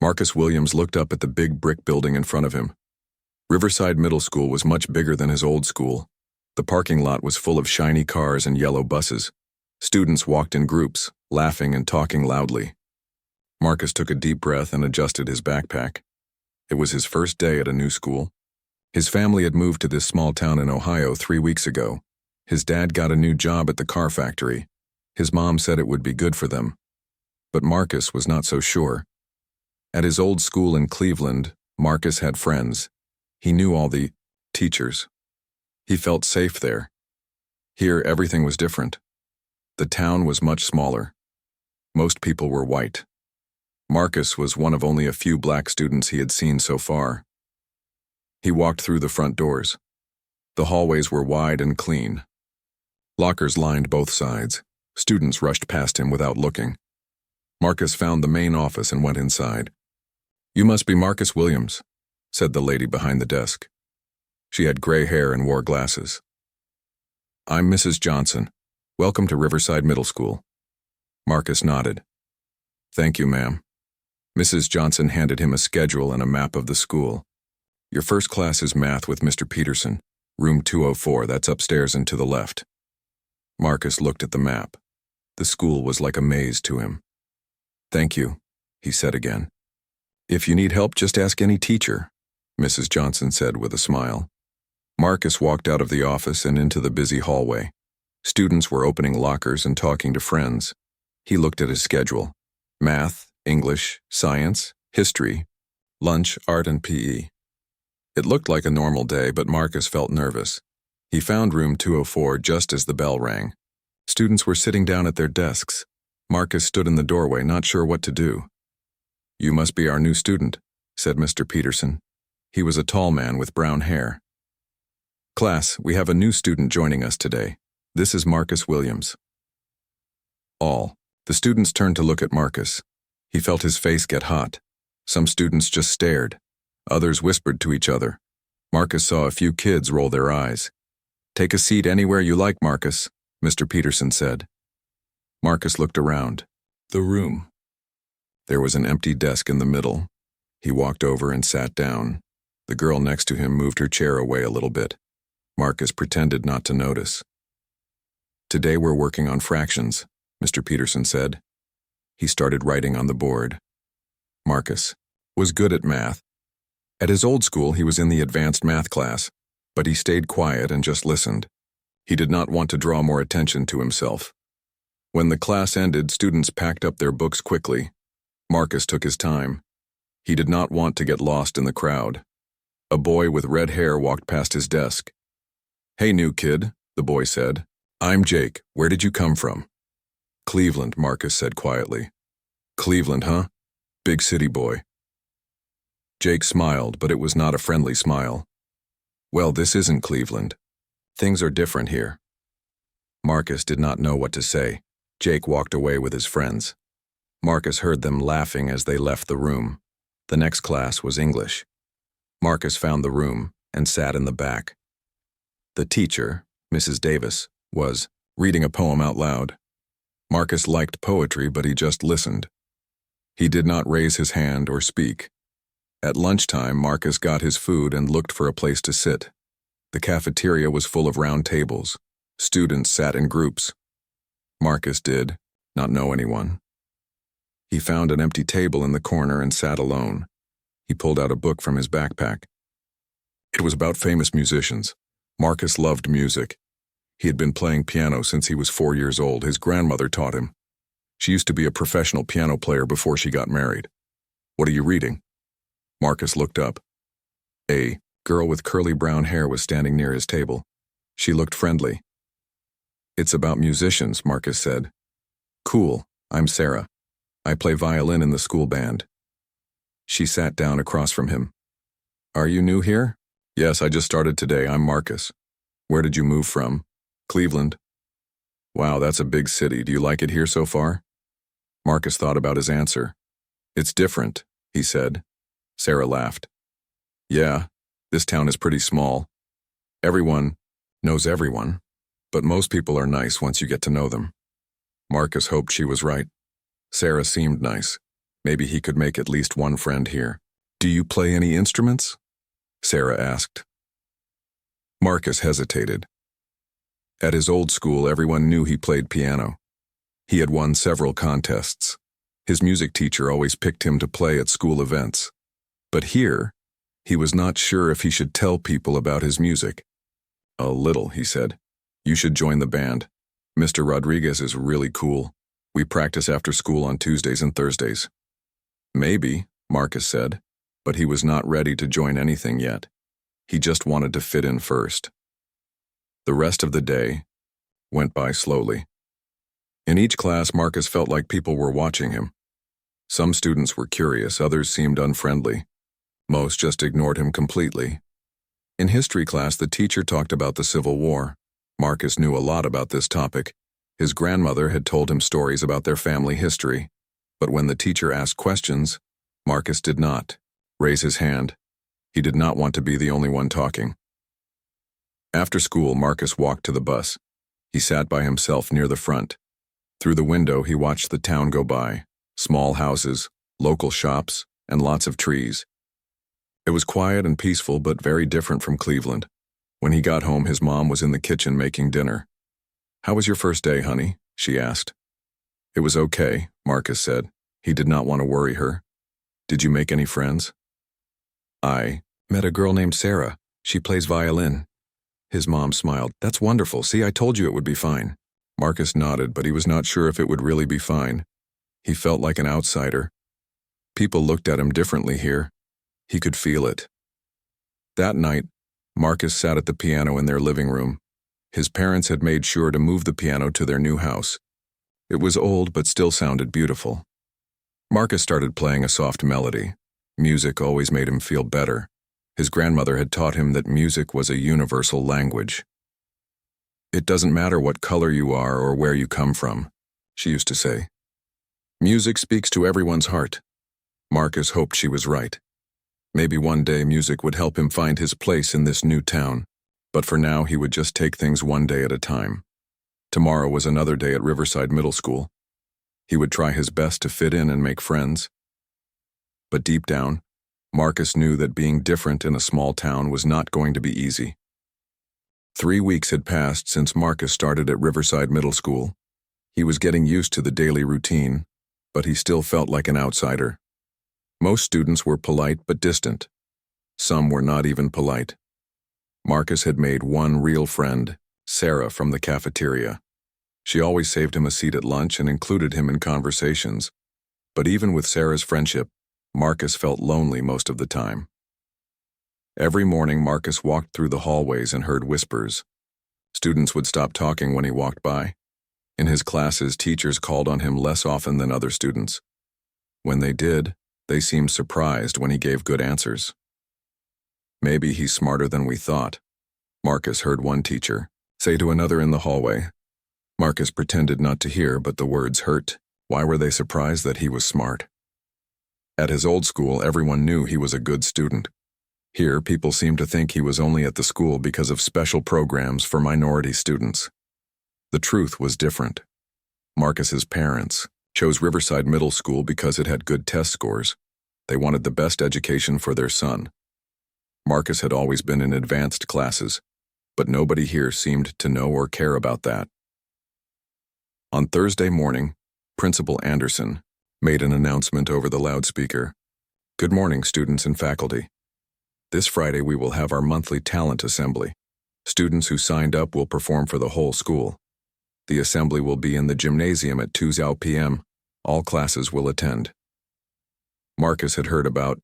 Marcus Williams looked up at the big brick building in front of him. Riverside Middle School was much bigger than his old school. The parking lot was full of shiny cars and yellow buses. Students walked in groups, laughing and talking loudly. Marcus took a deep breath and adjusted his backpack. It was his first day at a new school. His family had moved to this small town in Ohio 3 weeks ago. His dad got a new job at the car factory. His mom said it would be good for them. But Marcus was not so sure. At his old school in Cleveland, Marcus had friends. He knew all the teachers. He felt safe there. Here, everything was different. The town was much smaller. Most people were white. Marcus was one of only a few black students he had seen so far. He walked through the front doors. The hallways were wide and clean. Lockers lined both sides. Students rushed past him without looking. Marcus found the main office and went inside. "You must be Marcus Williams," said the lady behind the desk. She had gray hair and wore glasses. "I'm Mrs. Johnson. Welcome to Riverside Middle School." Marcus nodded. "Thank you, ma'am." Mrs. Johnson handed him a schedule and a map of the school. "Your first class is math with Mr. Peterson, room 204, that's upstairs and to the left." Marcus looked at the map. The school was like a maze to him. "Thank you," he said again. "If you need help, just ask any teacher," Mrs. Johnson said with a smile. Marcus walked out of the office and into the busy hallway. Students were opening lockers and talking to friends. He looked at his schedule. Math, English, science, history, lunch, art, and PE. It looked like a normal day, but Marcus felt nervous. He found room 204 just as the bell rang. Students were sitting down at their desks. Marcus stood in the doorway, not sure what to do. "You must be our new student," said Mr. Peterson. He was a tall man with brown hair. "Class, we have a new student joining us today. This is Marcus Williams." All. The students turned to look at Marcus. He felt his face get hot. Some students just stared. Others whispered to each other. Marcus saw a few kids roll their eyes. "Take a seat anywhere you like, Marcus," Mr. Peterson said. Marcus looked around. The room. There was an empty desk in the middle. He walked over and sat down. The girl next to him moved her chair away a little bit. Marcus pretended not to notice. "Today we're working on fractions," Mr. Peterson said. He started writing on the board. Marcus was good at math. At his old school, he was in the advanced math class, but he stayed quiet and just listened. He did not want to draw more attention to himself. When the class ended, students packed up their books quickly. Marcus took his time. He did not want to get lost in the crowd. A boy with red hair walked past his desk. "Hey, new kid," the boy said. "I'm Jake. Where did you come from?" "Cleveland," Marcus said quietly. "Cleveland, huh? Big city boy." Jake smiled, but it was not a friendly smile. "Well, this isn't Cleveland. Things are different here." Marcus did not know what to say. Jake walked away with his friends. Marcus heard them laughing as they left the room. The next class was English. Marcus found the room and sat in the back. The teacher, Mrs. Davis, was reading a poem out loud. Marcus liked poetry, but he just listened. He did not raise his hand or speak. At lunchtime, Marcus got his food and looked for a place to sit. The cafeteria was full of round tables. Students sat in groups. Marcus did not know anyone. He found an empty table in the corner and sat alone. He pulled out a book from his backpack. It was about famous musicians. Marcus loved music. He had been playing piano since he was 4 years old. His grandmother taught him. She used to be a professional piano player before she got married. "What are you reading?" Marcus looked up. A girl with curly brown hair was standing near his table. She looked friendly. "It's about musicians," Marcus said. "Cool, I'm Sarah. I play violin in the school band." She sat down across from him. "Are you new here?" "Yes, I just started today. I'm Marcus." "Where did you move from?" "Cleveland." "Wow, that's a big city. Do you like it here so far?" Marcus thought about his answer. "It's different," he said. Sarah laughed. "Yeah, this town is pretty small. Everyone knows everyone, but most people are nice once you get to know them." Marcus hoped she was right. Sarah seemed nice. Maybe he could make at least one friend here. Do you play any instruments? Sarah asked. Marcus hesitated. At his old school, everyone knew he played piano. He had won several contests. His music teacher always picked him to play at school events. But here, he was not sure if he should tell people about his music. A little, he said. You should join the band. Mr. Rodriguez is really cool. We practice after school on Tuesdays and Thursdays. Maybe, Marcus said, but he was not ready to join anything yet. He just wanted to fit in first. The rest of the day went by slowly. In each class, Marcus felt like people were watching him. Some students were curious, others seemed unfriendly. Most just ignored him completely. In history class, the teacher talked about the Civil War. Marcus knew a lot about this topic. His grandmother had told him stories about their family history. But when the teacher asked questions, Marcus did not raise his hand. He did not want to be the only one talking. After school, Marcus walked to the bus. He sat by himself near the front. Through the window, he watched the town go by. Small houses, local shops, and lots of trees. It was quiet and peaceful, but very different from Cleveland. When he got home, his mom was in the kitchen making dinner. "How was your first day, honey?" she asked. "It was okay," Marcus said. He did not want to worry her. "Did you make any friends?" "I met a girl named Sarah. She plays violin." His mom smiled. "That's wonderful. See, I told you it would be fine." Marcus nodded, but he was not sure if it would really be fine. He felt like an outsider. People looked at him differently here. He could feel it. That night, Marcus sat at the piano in their living room. His parents had made sure to move the piano to their new house. It was old, but still sounded beautiful. Marcus started playing a soft melody. Music always made him feel better. His grandmother had taught him that music was a universal language. "It doesn't matter what color you are or where you come from," she used to say. "Music speaks to everyone's heart." Marcus hoped she was right. Maybe one day music would help him find his place in this new town. But for now, he would just take things one day at a time. Tomorrow was another day at Riverside Middle School. He would try his best to fit in and make friends. But deep down, Marcus knew that being different in a small town was not going to be easy. 3 weeks had passed since Marcus started at Riverside Middle School. He was getting used to the daily routine, but he still felt like an outsider. Most students were polite but distant. Some were not even polite. Marcus had made one real friend, Sarah from the cafeteria. She always saved him a seat at lunch and included him in conversations. But even with Sarah's friendship, Marcus felt lonely most of the time. Every morning, Marcus walked through the hallways and heard whispers. Students would stop talking when he walked by. In his classes, teachers called on him less often than other students. When they did, they seemed surprised when he gave good answers. "Maybe he's smarter than we thought," Marcus heard one teacher say to another in the hallway. Marcus pretended not to hear, but the words hurt. Why were they surprised that he was smart? At his old school, everyone knew he was a good student. Here, people seemed to think he was only at the school because of special programs for minority students. The truth was different. Marcus's parents chose Riverside Middle School because it had good test scores. They wanted the best education for their son. Marcus had always been in advanced classes, but nobody here seemed to know or care about that. On Thursday morning, Principal Anderson made an announcement over the loudspeaker. "Good morning, students and faculty. This Friday we will have our monthly talent assembly. Students who signed up will perform for the whole school. The assembly will be in the gymnasium at 2 p.m. All classes will attend." Marcus had heard about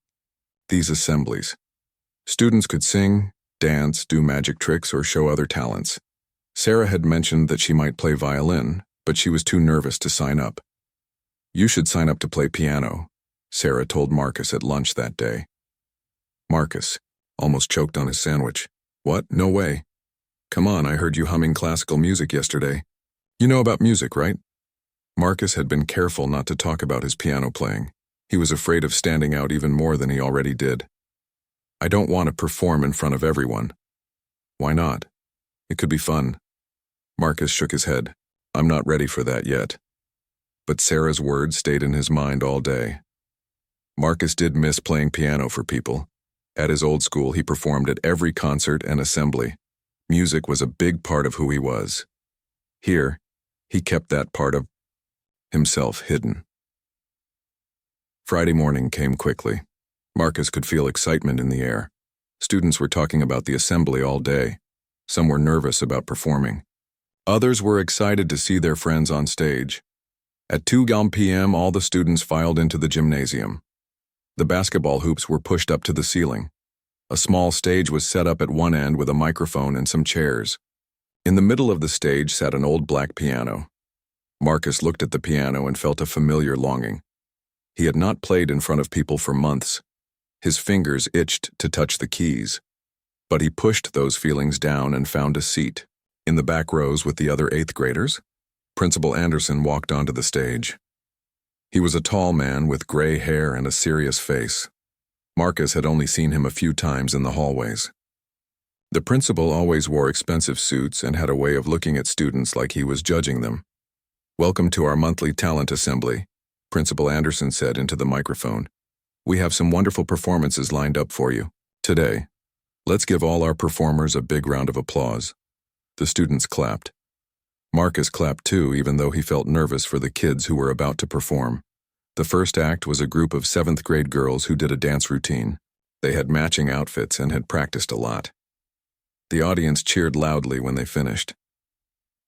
these assemblies. Students could sing, dance, do magic tricks, or show other talents. Sarah had mentioned that she might play violin, but she was too nervous to sign up. "You should sign up to play piano," Sarah told Marcus at lunch that day. Marcus almost choked on his sandwich. "What? No way. Come on, I heard you humming classical music yesterday. You know about music, right?" Marcus had been careful not to talk about his piano playing. He was afraid of standing out even more than he already did. "I don't want to perform in front of everyone." "Why not? It could be fun." Marcus shook his head. "I'm not ready for that yet." But Sarah's words stayed in his mind all day. Marcus did miss playing piano for people. At his old school, he performed at every concert and assembly. Music was a big part of who he was. Here, he kept that part of himself hidden. Friday morning came quickly. Marcus could feel excitement in the air. Students were talking about the assembly all day. Some were nervous about performing. Others were excited to see their friends on stage. At 2 p.m., all the students filed into the gymnasium. The basketball hoops were pushed up to the ceiling. A small stage was set up at one end with a microphone and some chairs. In the middle of the stage sat an old black piano. Marcus looked at the piano and felt a familiar longing. He had not played in front of people for months. His fingers itched to touch the keys. But he pushed those feelings down and found a seat. In the back rows with the other 8th graders, Principal Anderson walked onto the stage. He was a tall man with gray hair and a serious face. Marcus had only seen him a few times in the hallways. The principal always wore expensive suits and had a way of looking at students like he was judging them. "Welcome to our monthly talent assembly," Principal Anderson said into the microphone. "We have some wonderful performances lined up for you. Today, let's give all our performers a big round of applause." The students clapped. Marcus clapped too, even though he felt nervous for the kids who were about to perform. The first act was a group of 7th grade girls who did a dance routine. They had matching outfits and had practiced a lot. The audience cheered loudly when they finished.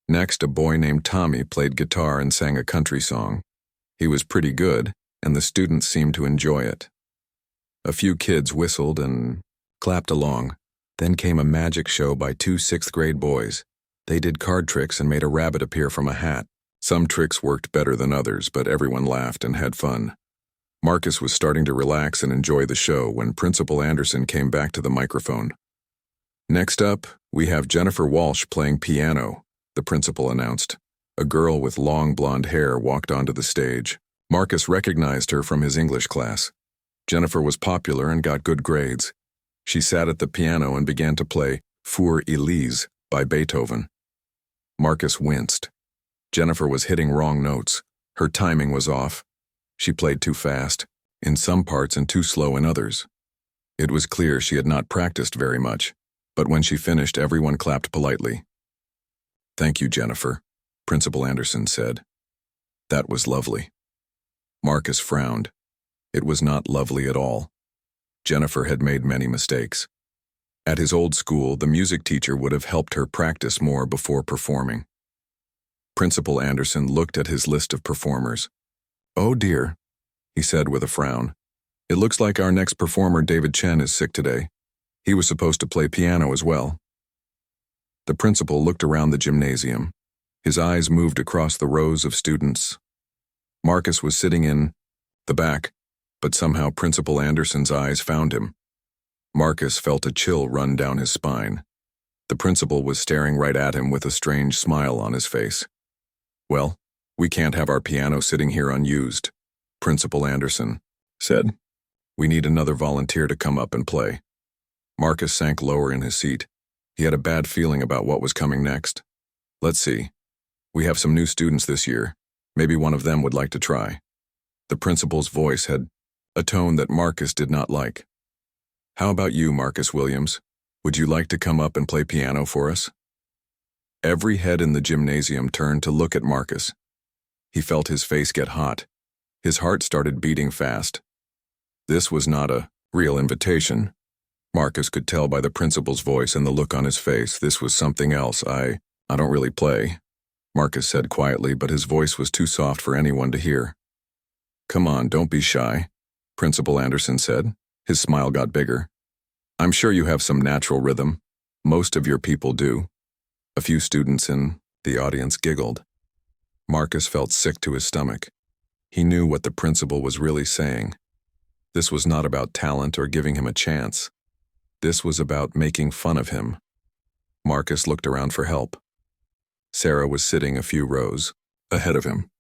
Next, a boy named Tommy played guitar and sang a country song. He was pretty good, and the students seemed to enjoy it. A few kids whistled and clapped along. Then came a magic show by 2 6th grade boys. They did card tricks and made a rabbit appear from a hat. Some tricks worked better than others, but everyone laughed and had fun. Marcus was starting to relax and enjoy the show when Principal Anderson came back to the microphone. "Next up, we have Jennifer Walsh playing piano," the principal announced. A girl with long blonde hair walked onto the stage. Marcus recognized her from his English class. Jennifer was popular and got good grades. She sat at the piano and began to play Für Elise by Beethoven. Marcus winced. Jennifer was hitting wrong notes. Her timing was off. She played too fast, in some parts and too slow in others. It was clear she had not practiced very much, but when she finished, everyone clapped politely. "Thank you, Jennifer," Principal Anderson said. "That was lovely." Marcus frowned. It was not lovely at all. Jennifer had made many mistakes. At his old school, the music teacher would have helped her practice more before performing. Principal Anderson looked at his list of performers. "Oh dear," he said with a frown. "It looks like our next performer, David Chen, is sick today. He was supposed to play piano as well." The principal looked around the gymnasium. His eyes moved across the rows of students. Marcus was sitting in the back, but somehow Principal Anderson's eyes found him. Marcus felt a chill run down his spine. The principal was staring right at him with a strange smile on his face. "Well, we can't have our piano sitting here unused," Principal Anderson said. "We need another volunteer to come up and play." Marcus sank lower in his seat. He had a bad feeling about what was coming next. "Let's see. We have some new students this year. Maybe one of them would like to try." The principal's voice had a tone that Marcus did not like. "How about you, Marcus Williams? Would you like to come up and play piano for us?" Every head in the gymnasium turned to look at Marcus. He felt his face get hot. His heart started beating fast. This was not a real invitation. Marcus could tell by the principal's voice and the look on his face. This was something else. I don't really play," Marcus said quietly, but his voice was too soft for anyone to hear. "Come on, don't be shy," Principal Anderson said. His smile got bigger. "I'm sure you have some natural rhythm. Most of your people do." A few students in the audience giggled. Marcus felt sick to his stomach. He knew what the principal was really saying. This was not about talent or giving him a chance. This was about making fun of him. Marcus looked around for help. Sarah was sitting a few rows ahead of him.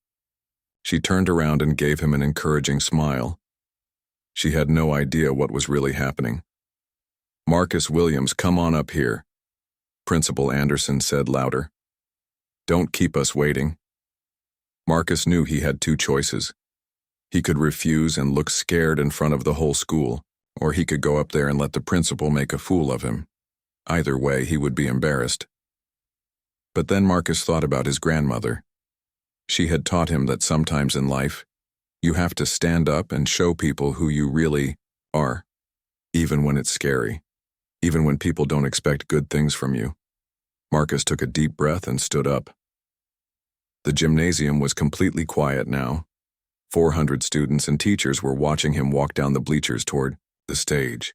She turned around and gave him an encouraging smile. She had no idea what was really happening. "Marcus Williams, come on up here," Principal Anderson said louder. "Don't keep us waiting." Marcus knew he had two choices. He could refuse and look scared in front of the whole school, or he could go up there and let the principal make a fool of him. Either way, he would be embarrassed. But then Marcus thought about his grandmother. She had taught him that sometimes in life, you have to stand up and show people who you really are, even when it's scary, even when people don't expect good things from you. Marcus took a deep breath and stood up. The gymnasium was completely quiet now. 400 students and teachers were watching him walk down the bleachers toward the stage.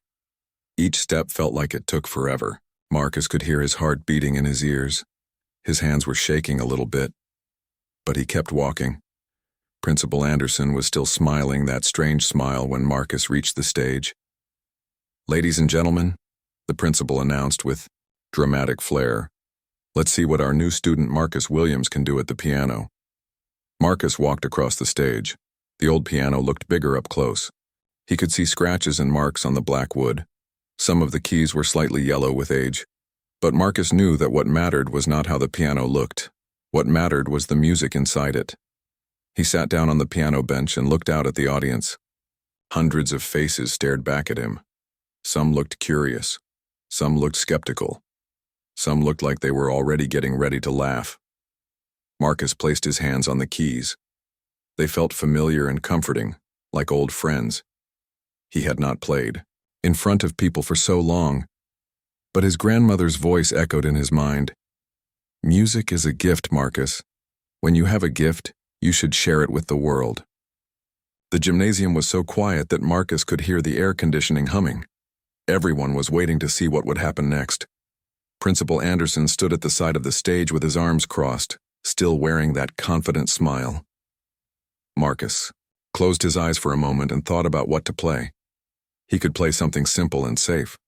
Each step felt like it took forever. Marcus could hear his heart beating in his ears. His hands were shaking a little bit, but he kept walking. Principal Anderson was still smiling that strange smile when Marcus reached the stage. "Ladies and gentlemen," the principal announced with dramatic flair, "let's see what our new student Marcus Williams can do at the piano." Marcus walked across the stage. The old piano looked bigger up close. He could see scratches and marks on the black wood. Some of the keys were slightly yellow with age. But Marcus knew that what mattered was not how the piano looked. What mattered was the music inside it. He sat down on the piano bench and looked out at the audience. Hundreds of faces stared back at him. Some looked curious. Some looked skeptical. Some looked like they were already getting ready to laugh. Marcus placed his hands on the keys. They felt familiar and comforting, like old friends. He had not played in front of people for so long, but his grandmother's voice echoed in his mind. "Music is a gift, Marcus. When you have a gift, you should share it with the world." The gymnasium was so quiet that Marcus could hear the air conditioning humming. Everyone was waiting to see what would happen next. Principal Anderson stood at the side of the stage with his arms crossed, still wearing that confident smile. Marcus closed his eyes for a moment and thought about what to play. He could play something simple and safe,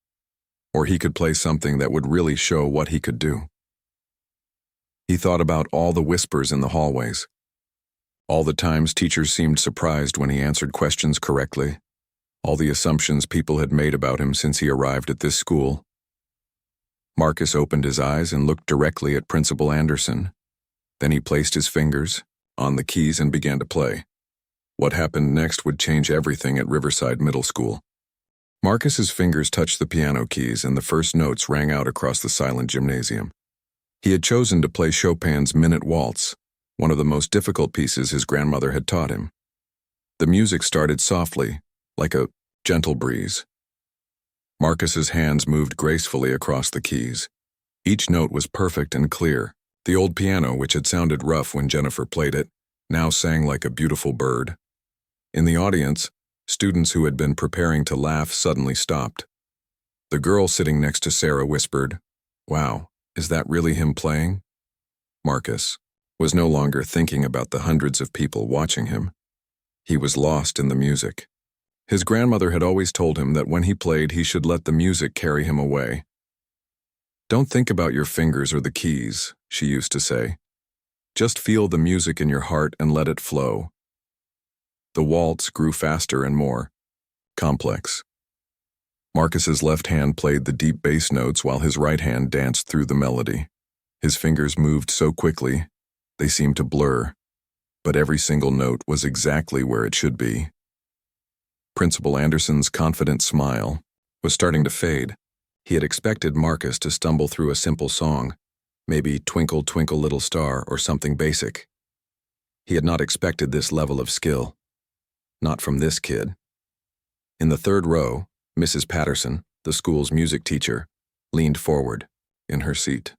or he could play something that would really show what he could do. He thought about all the whispers in the hallways, all the times teachers seemed surprised when he answered questions correctly, all the assumptions people had made about him since he arrived at this school. Marcus opened his eyes and looked directly at Principal Anderson. Then he placed his fingers on the keys and began to play. What happened next would change everything at Riverside Middle School. Marcus's fingers touched the piano keys and the first notes rang out across the silent gymnasium. He had chosen to play Chopin's Minute Waltz, one of the most difficult pieces his grandmother had taught him. The music started softly, like a gentle breeze. Marcus's hands moved gracefully across the keys. Each note was perfect and clear. The old piano, which had sounded rough when Jennifer played it, now sang like a beautiful bird. In the audience, students who had been preparing to laugh suddenly stopped. The girl sitting next to Sarah whispered, "Wow, is that really him playing?" Marcus was no longer thinking about the hundreds of people watching him. He was lost in the music. His grandmother had always told him that when he played, he should let the music carry him away. "Don't think about your fingers or the keys," she used to say. "Just feel the music in your heart and let it flow." The waltz grew faster and more complex. Marcus's left hand played the deep bass notes while his right hand danced through the melody. His fingers moved so quickly, they seemed to blur, but every single note was exactly where it should be. Principal Anderson's confident smile was starting to fade. He had expected Marcus to stumble through a simple song, maybe Twinkle, Twinkle, Little Star or something basic. He had not expected this level of skill. Not from this kid. In the third row, Mrs. Patterson, the school's music teacher, leaned forward in her seat.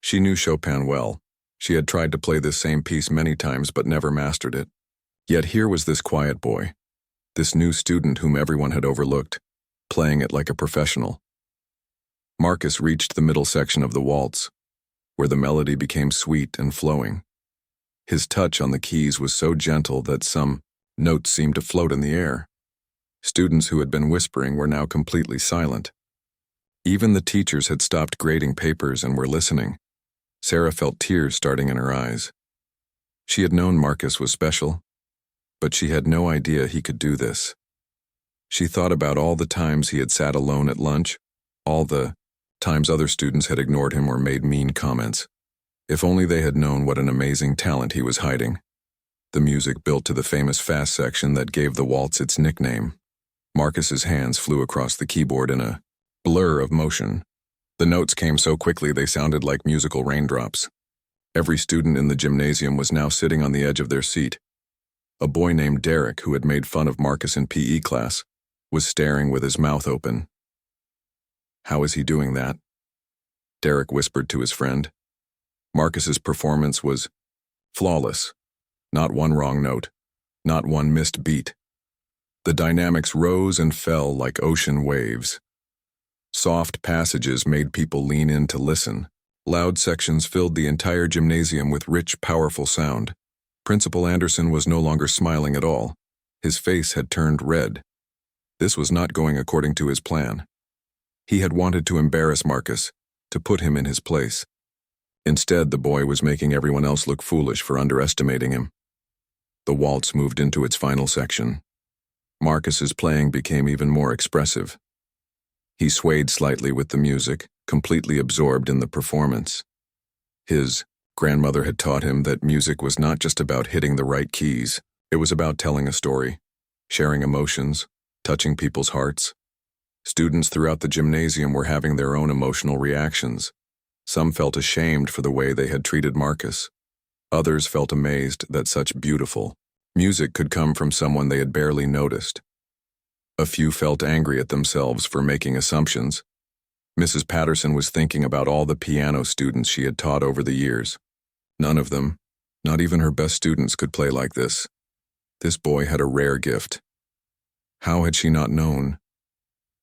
She knew Chopin well. She had tried to play this same piece many times but never mastered it. Yet here was this quiet boy, this new student whom everyone had overlooked, playing it like a professional. Marcus reached the middle section of the waltz, where the melody became sweet and flowing. His touch on the keys was so gentle that some notes seemed to float in the air. Students who had been whispering were now completely silent. Even the teachers had stopped grading papers and were listening. Sarah felt tears starting in her eyes. She had known Marcus was special, but she had no idea he could do this. She thought about all the times he had sat alone at lunch, all the times other students had ignored him or made mean comments. If only they had known what an amazing talent he was hiding. The music built to the famous fast section that gave the waltz its nickname. Marcus's hands flew across the keyboard in a blur of motion. The notes came so quickly they sounded like musical raindrops. Every student in the gymnasium was now sitting on the edge of their seat. A boy named Derek, who had made fun of Marcus in PE class, was staring with his mouth open. "How is he doing that?" Derek whispered to his friend. Marcus's performance was flawless. Not one wrong note, not one missed beat. The dynamics rose and fell like ocean waves. Soft passages made people lean in to listen. Loud sections filled the entire gymnasium with rich, powerful sound. Principal Anderson was no longer smiling at all. His face had turned red. This was not going according to his plan. He had wanted to embarrass Marcus, to put him in his place. Instead, the boy was making everyone else look foolish for underestimating him. The waltz moved into its final section. Marcus's playing became even more expressive. He swayed slightly with the music, completely absorbed in the performance. His grandmother had taught him that music was not just about hitting the right keys. It was about telling a story, sharing emotions, touching people's hearts. Students throughout the gymnasium were having their own emotional reactions. Some felt ashamed for the way they had treated Marcus. Others felt amazed that such beautiful music could come from someone they had barely noticed. A few felt angry at themselves for making assumptions. Mrs. Patterson was thinking about all the piano students she had taught over the years. None of them, not even her best students, could play like this. This boy had a rare gift. How had she not known?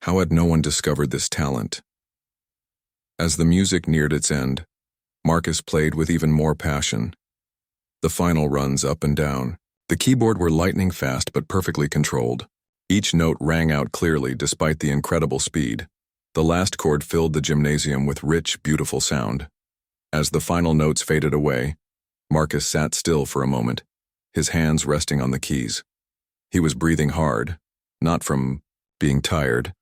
How had no one discovered this talent? As the music neared its end, Marcus played with even more passion. The final runs up and down. The keyboard were lightning fast but perfectly controlled. Each note rang out clearly despite the incredible speed. The last chord filled the gymnasium with rich, beautiful sound. As the final notes faded away, Marcus sat still for a moment, his hands resting on the keys. He was breathing hard, not from being tired,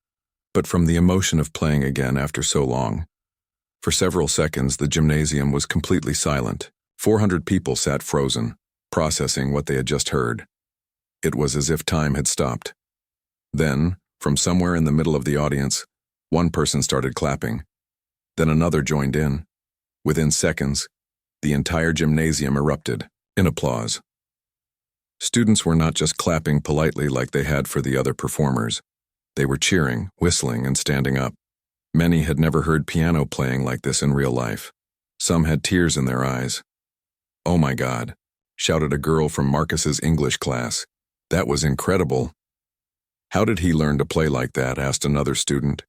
but from the emotion of playing again after so long. For several seconds, the gymnasium was completely silent. 400 people sat frozen, processing what they had just heard. It was as if time had stopped. Then, from somewhere in the middle of the audience, one person started clapping. Then another joined in. Within seconds, the entire gymnasium erupted in applause. Students were not just clapping politely like they had for the other performers. They were cheering, whistling, and standing up. Many had never heard piano playing like this in real life. Some had tears in their eyes. "Oh my God," shouted a girl from Marcus's English class. "That was incredible." "How did he learn to play like that?" asked another student.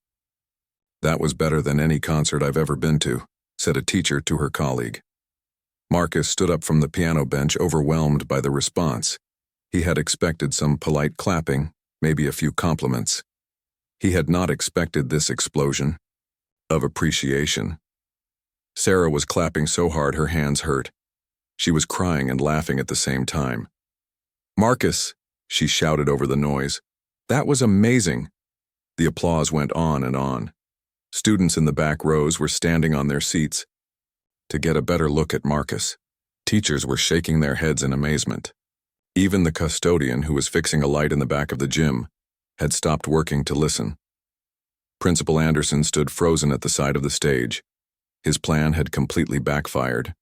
"That was better than any concert I've ever been to," said a teacher to her colleague. Marcus stood up from the piano bench, overwhelmed by the response. He had expected some polite clapping, maybe a few compliments. He had not expected this explosion of appreciation. Sarah was clapping so hard her hands hurt. She was crying and laughing at the same time. "Marcus," she shouted over the noise, "that was amazing." The applause went on and on. Students in the back rows were standing on their seats to get a better look at Marcus. Teachers were shaking their heads in amazement. Even the custodian, who was fixing a light in the back of the gym, had stopped working to listen. Principal Anderson stood frozen at the side of the stage. His plan had completely backfired.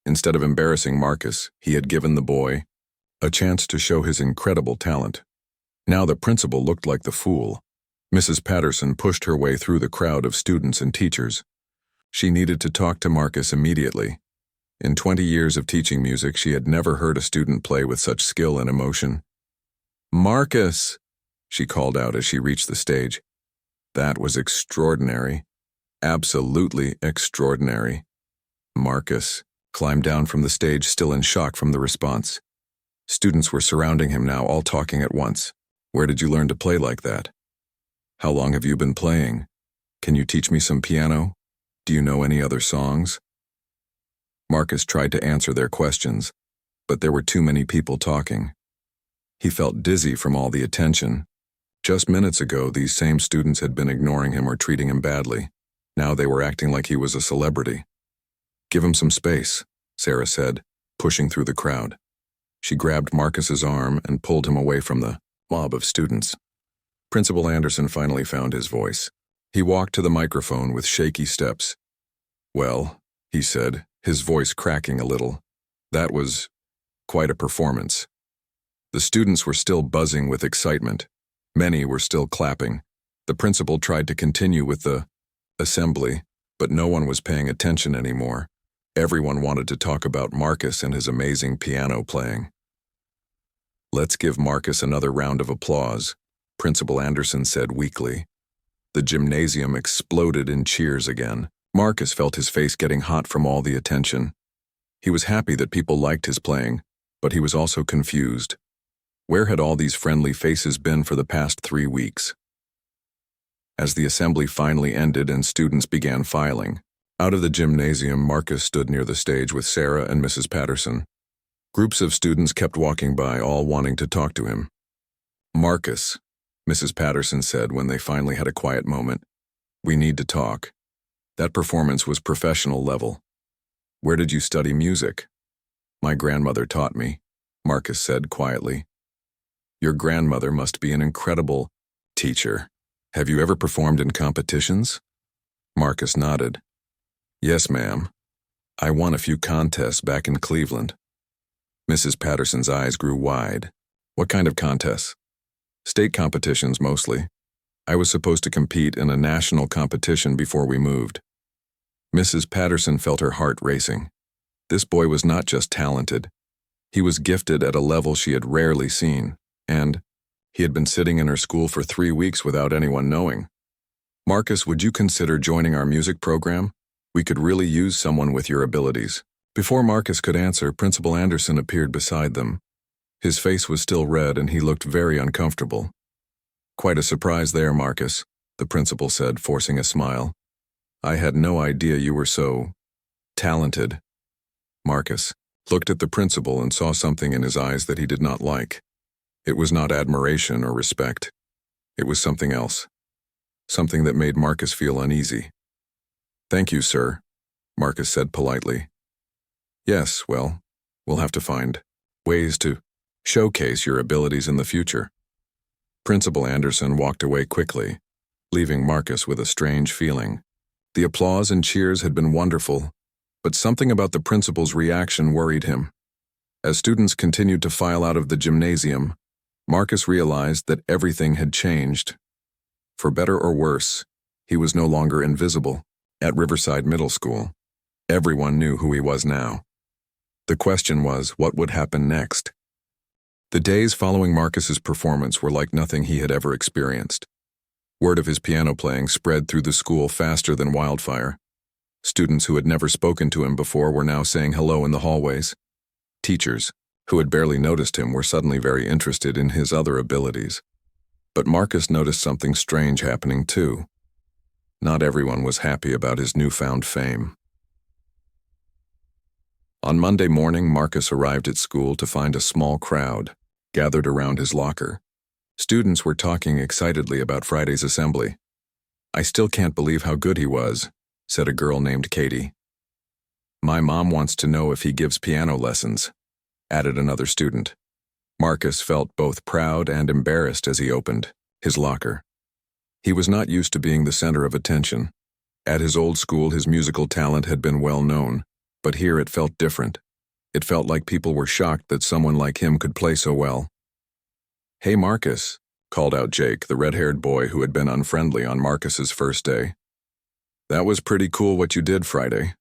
Instead of embarrassing Marcus, he had given the boy a chance to show his incredible talent. Now the principal looked like the fool. Mrs. Patterson pushed her way through the crowd of students and teachers. She needed to talk to Marcus immediately. In 20 years of teaching music, she had never heard a student play with such skill and emotion. "Marcus!" she called out as she reached the stage. That was extraordinary. Absolutely extraordinary. Marcus climbed down from the stage, still in shock from the response. Students were surrounding him now, all talking at once. "Where did you learn to play like that? How long have you been playing? Can you teach me some piano? Do you know any other songs?" Marcus tried to answer their questions, but there were too many people talking. He felt dizzy from all the attention. Just minutes ago, these same students had been ignoring him or treating him badly. Now they were acting like he was a celebrity. "Give him some space," Sarah said, pushing through the crowd. She grabbed Marcus's arm and pulled him away from the mob of students. Principal Anderson finally found his voice. He walked to the microphone with shaky steps. "Well," he said, his voice cracking a little, "that was quite a performance." The students were still buzzing with excitement. Many were still clapping. The principal tried to continue with the assembly, but no one was paying attention anymore. Everyone wanted to talk about Marcus and his amazing piano playing. "Let's give Marcus another round of applause," Principal Anderson said weakly. The gymnasium exploded in cheers again. Marcus felt his face getting hot from all the attention. He was happy that people liked his playing, but he was also confused. Where had all these friendly faces been for the past 3 weeks? As the assembly finally ended and students began filing, out of the gymnasium, Marcus stood near the stage with Sarah and Mrs. Patterson. Groups of students kept walking by, all wanting to talk to him. "Marcus," Mrs. Patterson said when they finally had a quiet moment, "we need to talk. That performance was professional level. Where did you study music?" "My grandmother taught me," Marcus said quietly. "Your grandmother must be an incredible teacher. Have you ever performed in competitions?" Marcus nodded. "Yes, ma'am. I won a few contests back in Cleveland." Mrs. Patterson's eyes grew wide. "What kind of contests?" "State competitions, mostly. I was supposed to compete in a national competition before we moved." Mrs. Patterson felt her heart racing. This boy was not just talented. He was gifted at a level she had rarely seen, and he had been sitting in her school for 3 weeks without anyone knowing. "Marcus, would you consider joining our music program? We could really use someone with your abilities." Before Marcus could answer, Principal Anderson appeared beside them. His face was still red and he looked very uncomfortable. "Quite a surprise there, Marcus," the principal said, forcing a smile. "I had no idea you were so talented." Marcus looked at the principal and saw something in his eyes that he did not like. It was not admiration or respect. It was something else. Something that made Marcus feel uneasy. "Thank you, sir," Marcus said politely. "Yes, well, we'll have to find ways to showcase your abilities in the future." Principal Anderson walked away quickly, leaving Marcus with a strange feeling. The applause and cheers had been wonderful, but something about the principal's reaction worried him. As students continued to file out of the gymnasium, Marcus realized that everything had changed. For better or worse, he was no longer invisible. At Riverside Middle School, everyone knew who he was now. The question was, what would happen next? The days following Marcus's performance were like nothing he had ever experienced. Word of his piano playing spread through the school faster than wildfire. Students who had never spoken to him before were now saying hello in the hallways. Teachers, who had barely noticed him, were suddenly very interested in his other abilities. But Marcus noticed something strange happening too. Not everyone was happy about his newfound fame. On Monday morning, Marcus arrived at school to find a small crowd gathered around his locker. Students were talking excitedly about Friday's assembly. "I still can't believe how good he was," said a girl named Katie. "My mom wants to know if he gives piano lessons," added another student. Marcus felt both proud and embarrassed as he opened his locker. He was not used to being the center of attention. At his old school, his musical talent had been well known, but here it felt different. It felt like people were shocked that someone like him could play so well. "Hey, Marcus," called out Jake, the red-haired boy who had been unfriendly on Marcus's first day. "That was pretty cool what you did Friday.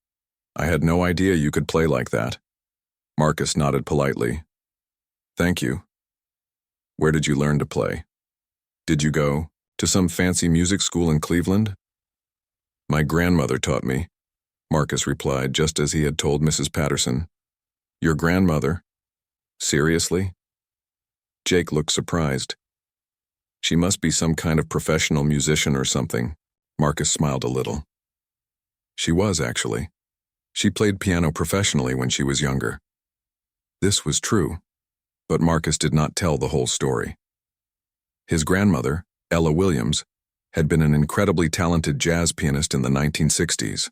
I had no idea you could play like that." Marcus nodded politely. "Thank you. Where did you learn to play? Did you go to some fancy music school in Cleveland?" "My grandmother taught me," Marcus replied, just as he had told Mrs. Patterson. "Your grandmother? Seriously?" Jake looked surprised. "She must be some kind of professional musician or something." Marcus smiled a little. "She was, actually. She played piano professionally when she was younger." This was true, but Marcus did not tell the whole story. His grandmother, Ella Williams, had been an incredibly talented jazz pianist in the 1960s.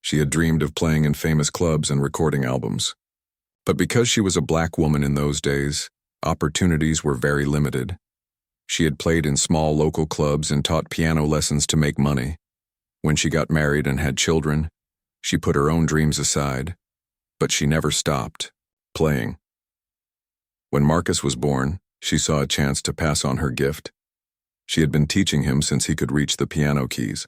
She had dreamed of playing in famous clubs and recording albums. But because she was a black woman in those days, opportunities were very limited. She had played in small local clubs and taught piano lessons to make money. When she got married and had children, she put her own dreams aside, but she never stopped playing. When Marcus was born, she saw a chance to pass on her gift. She had been teaching him since he could reach the piano keys.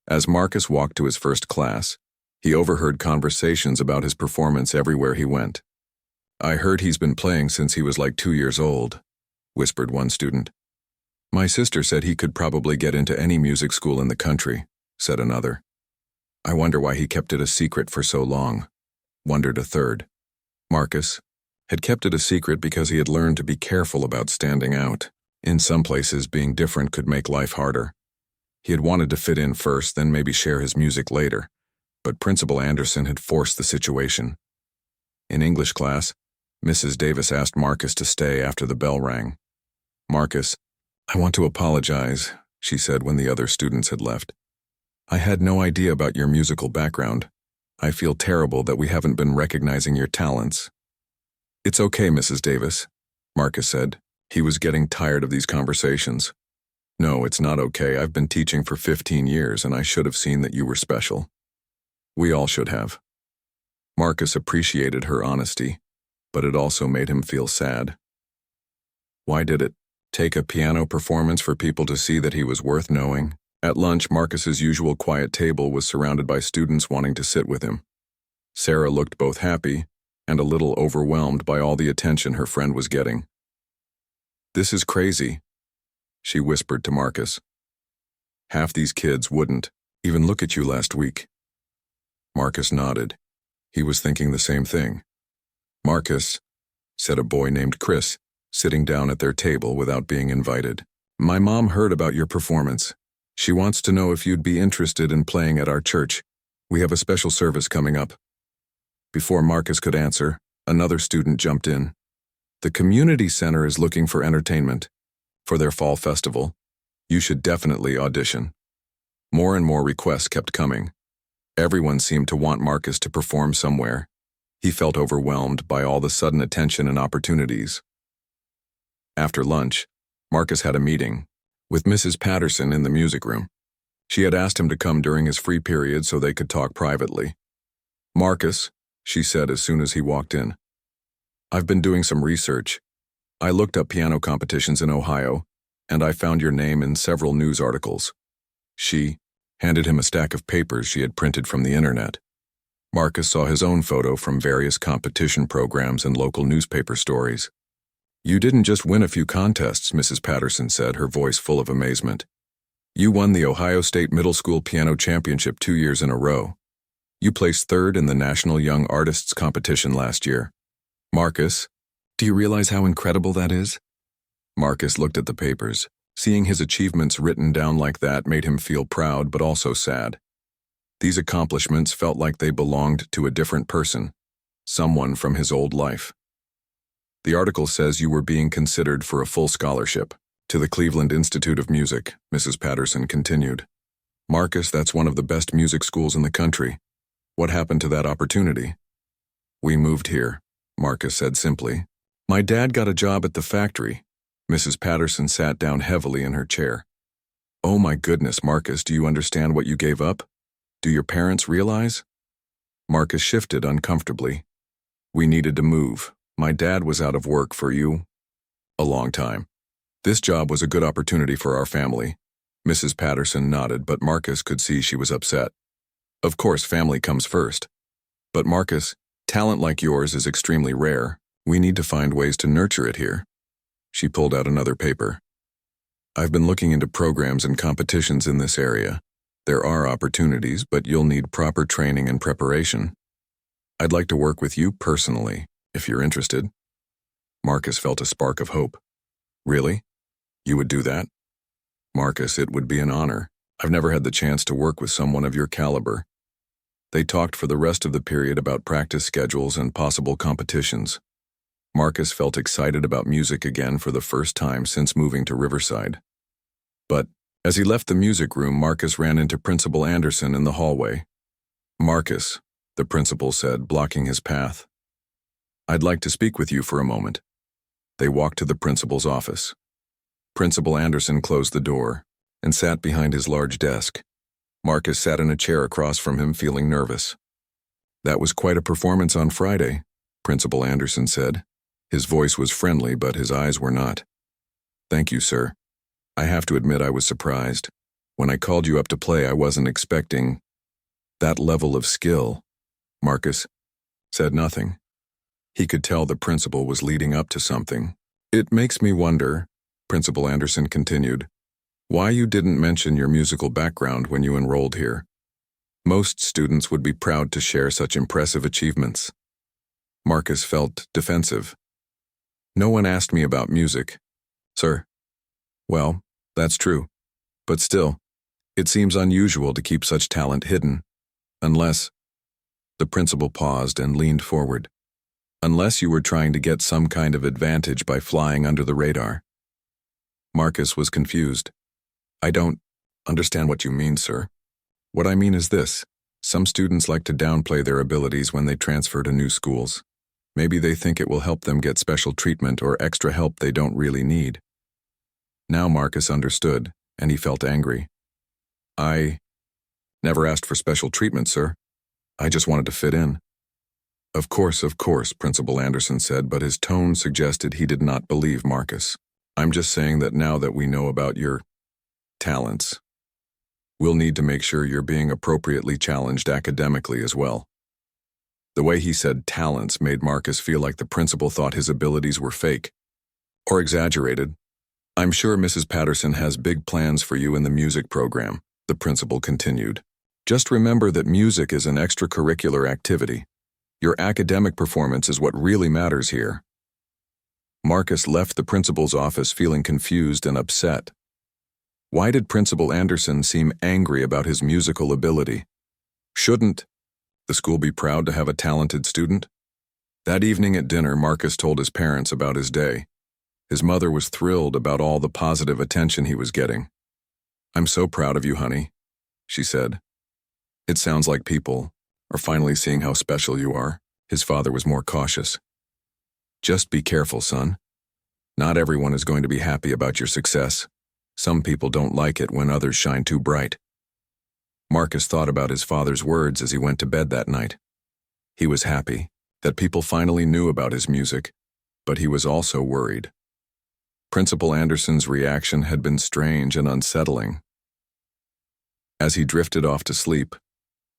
As Marcus walked to his first class, he overheard conversations about his performance everywhere he went. "I heard he's been playing since he was like 2 years old," whispered one student. "My sister said he could probably get into any music school in the country," said another. "I wonder why he kept it a secret for so long," wondered a third. Marcus had kept it a secret because he had learned to be careful about standing out. In some places, being different could make life harder. He had wanted to fit in first, then maybe share his music later, but Principal Anderson had forced the situation. In English class, Mrs. Davis asked Marcus to stay after the bell rang. "Marcus, I want to apologize," she said when the other students had left. "I had no idea about your musical background. I feel terrible that we haven't been recognizing your talents." "It's okay, Mrs. Davis," Marcus said. He was getting tired of these conversations. "No, it's not okay. I've been teaching for 15 years and I should have seen that you were special. We all should have." Marcus appreciated her honesty, but it also made him feel sad. Why did it take a piano performance for people to see that he was worth knowing? At lunch, Marcus's usual quiet table was surrounded by students wanting to sit with him. Sarah looked both happy and a little overwhelmed by all the attention her friend was getting. "This is crazy," she whispered to Marcus. "Half these kids wouldn't even look at you last week." Marcus nodded. He was thinking the same thing. "Marcus," said a boy named Chris, sitting down at their table without being invited, "my mom heard about your performance. She wants to know if you'd be interested in playing at our church. We have a special service coming up." Before Marcus could answer, another student jumped in. "The community center is looking for entertainment for their fall festival. You should definitely audition." More and more requests kept coming. Everyone seemed to want Marcus to perform somewhere. He felt overwhelmed by all the sudden attention and opportunities. After lunch, Marcus had a meeting with Mrs. Patterson in the music room. She had asked him to come during his free period so they could talk privately. "Marcus," she said as soon as he walked in, "I've been doing some research. I looked up piano competitions in Ohio, and I found your name in several news articles." She handed him a stack of papers she had printed from the internet. Marcus saw his own photo from various competition programs and local newspaper stories. "You didn't just win a few contests," Mrs. Patterson said, her voice full of amazement. "You won the Ohio State Middle School Piano Championship 2 years in a row. You placed third in the National Young Artists Competition last year. Marcus, do you realize how incredible that is?" Marcus looked at the papers. Seeing his achievements written down like that made him feel proud but also sad. These accomplishments felt like they belonged to a different person, someone from his old life. "The article says you were being considered for a full scholarship to the Cleveland Institute of Music," Mrs. Patterson continued. "Marcus, that's one of the best music schools in the country. What happened to that opportunity?" "We moved here," Marcus said simply. "My dad got a job at the factory." Mrs. Patterson sat down heavily in her chair. "Oh my goodness, Marcus, do you understand what you gave up? Do your parents realize?" Marcus shifted uncomfortably. "We needed to move. My dad was out of work for a long time. This job was a good opportunity for our family." Mrs. Patterson nodded, but Marcus could see she was upset. "Of course, family comes first. But Marcus, talent like yours is extremely rare. We need to find ways to nurture it here." She pulled out another paper. "I've been looking into programs and competitions in this area. There are opportunities, but you'll need proper training and preparation. I'd like to work with you personally, if you're interested." Marcus felt a spark of hope. "Really? You would do that?" "Marcus, it would be an honor. I've never had the chance to work with someone of your caliber." They talked for the rest of the period about practice schedules and possible competitions. Marcus felt excited about music again for the first time since moving to Riverside. But as he left the music room, Marcus ran into Principal Anderson in the hallway. "Marcus, the principal said, blocking his path. "I'd like to speak with you for a moment." They walked to the principal's office. Principal Anderson closed the door and sat behind his large desk. Marcus sat in a chair across from him, feeling nervous. "That was quite a performance on Friday," Principal Anderson said. His voice was friendly, but his eyes were not. "Thank you, sir. I have to admit I was surprised. When I called you up to play, I wasn't expecting that level of skill." Marcus said nothing. He could tell the principal was leading up to something. "It makes me wonder," Principal Anderson continued, "why you didn't mention your musical background when you enrolled here. Most students would be proud to share such impressive achievements." Marcus felt defensive. "No one asked me about music, sir." "Well, that's true. But still, it seems unusual to keep such talent hidden. Unless—" The principal paused and leaned forward. "Unless you were trying to get some kind of advantage by flying under the radar." Marcus was confused. "I don't understand what you mean, sir." "What I mean is this. Some students like to downplay their abilities when they transfer to new schools. Maybe they think it will help them get special treatment or extra help they don't really need." Now Marcus understood, and he felt angry. "I never asked for special treatment, sir. I just wanted to fit in." Of course, Principal Anderson said, but his tone suggested he did not believe Marcus. "I'm just saying that now that we know about your talents, we'll need to make sure you're being appropriately challenged academically as well." The way he said talents made Marcus feel like the principal thought his abilities were fake or exaggerated. "I'm sure Mrs. Patterson has big plans for you in the music program," the principal continued. "Just remember that music is an extracurricular activity. Your academic performance is what really matters here." Marcus left the principal's office feeling confused and upset. Why did Principal Anderson seem angry about his musical ability? Shouldn't the school be proud to have a talented student? That evening at dinner, Marcus told his parents about his day. His mother was thrilled about all the positive attention he was getting. "I'm so proud of you, honey," she said. "It sounds like people are finally seeing how special you are." His father was more cautious. "Just be careful, son. Not everyone is going to be happy about your success. Some people don't like it when others shine too bright." Marcus thought about his father's words as he went to bed that night. He was happy that people finally knew about his music, but he was also worried. Principal Anderson's reaction had been strange and unsettling. As he drifted off to sleep,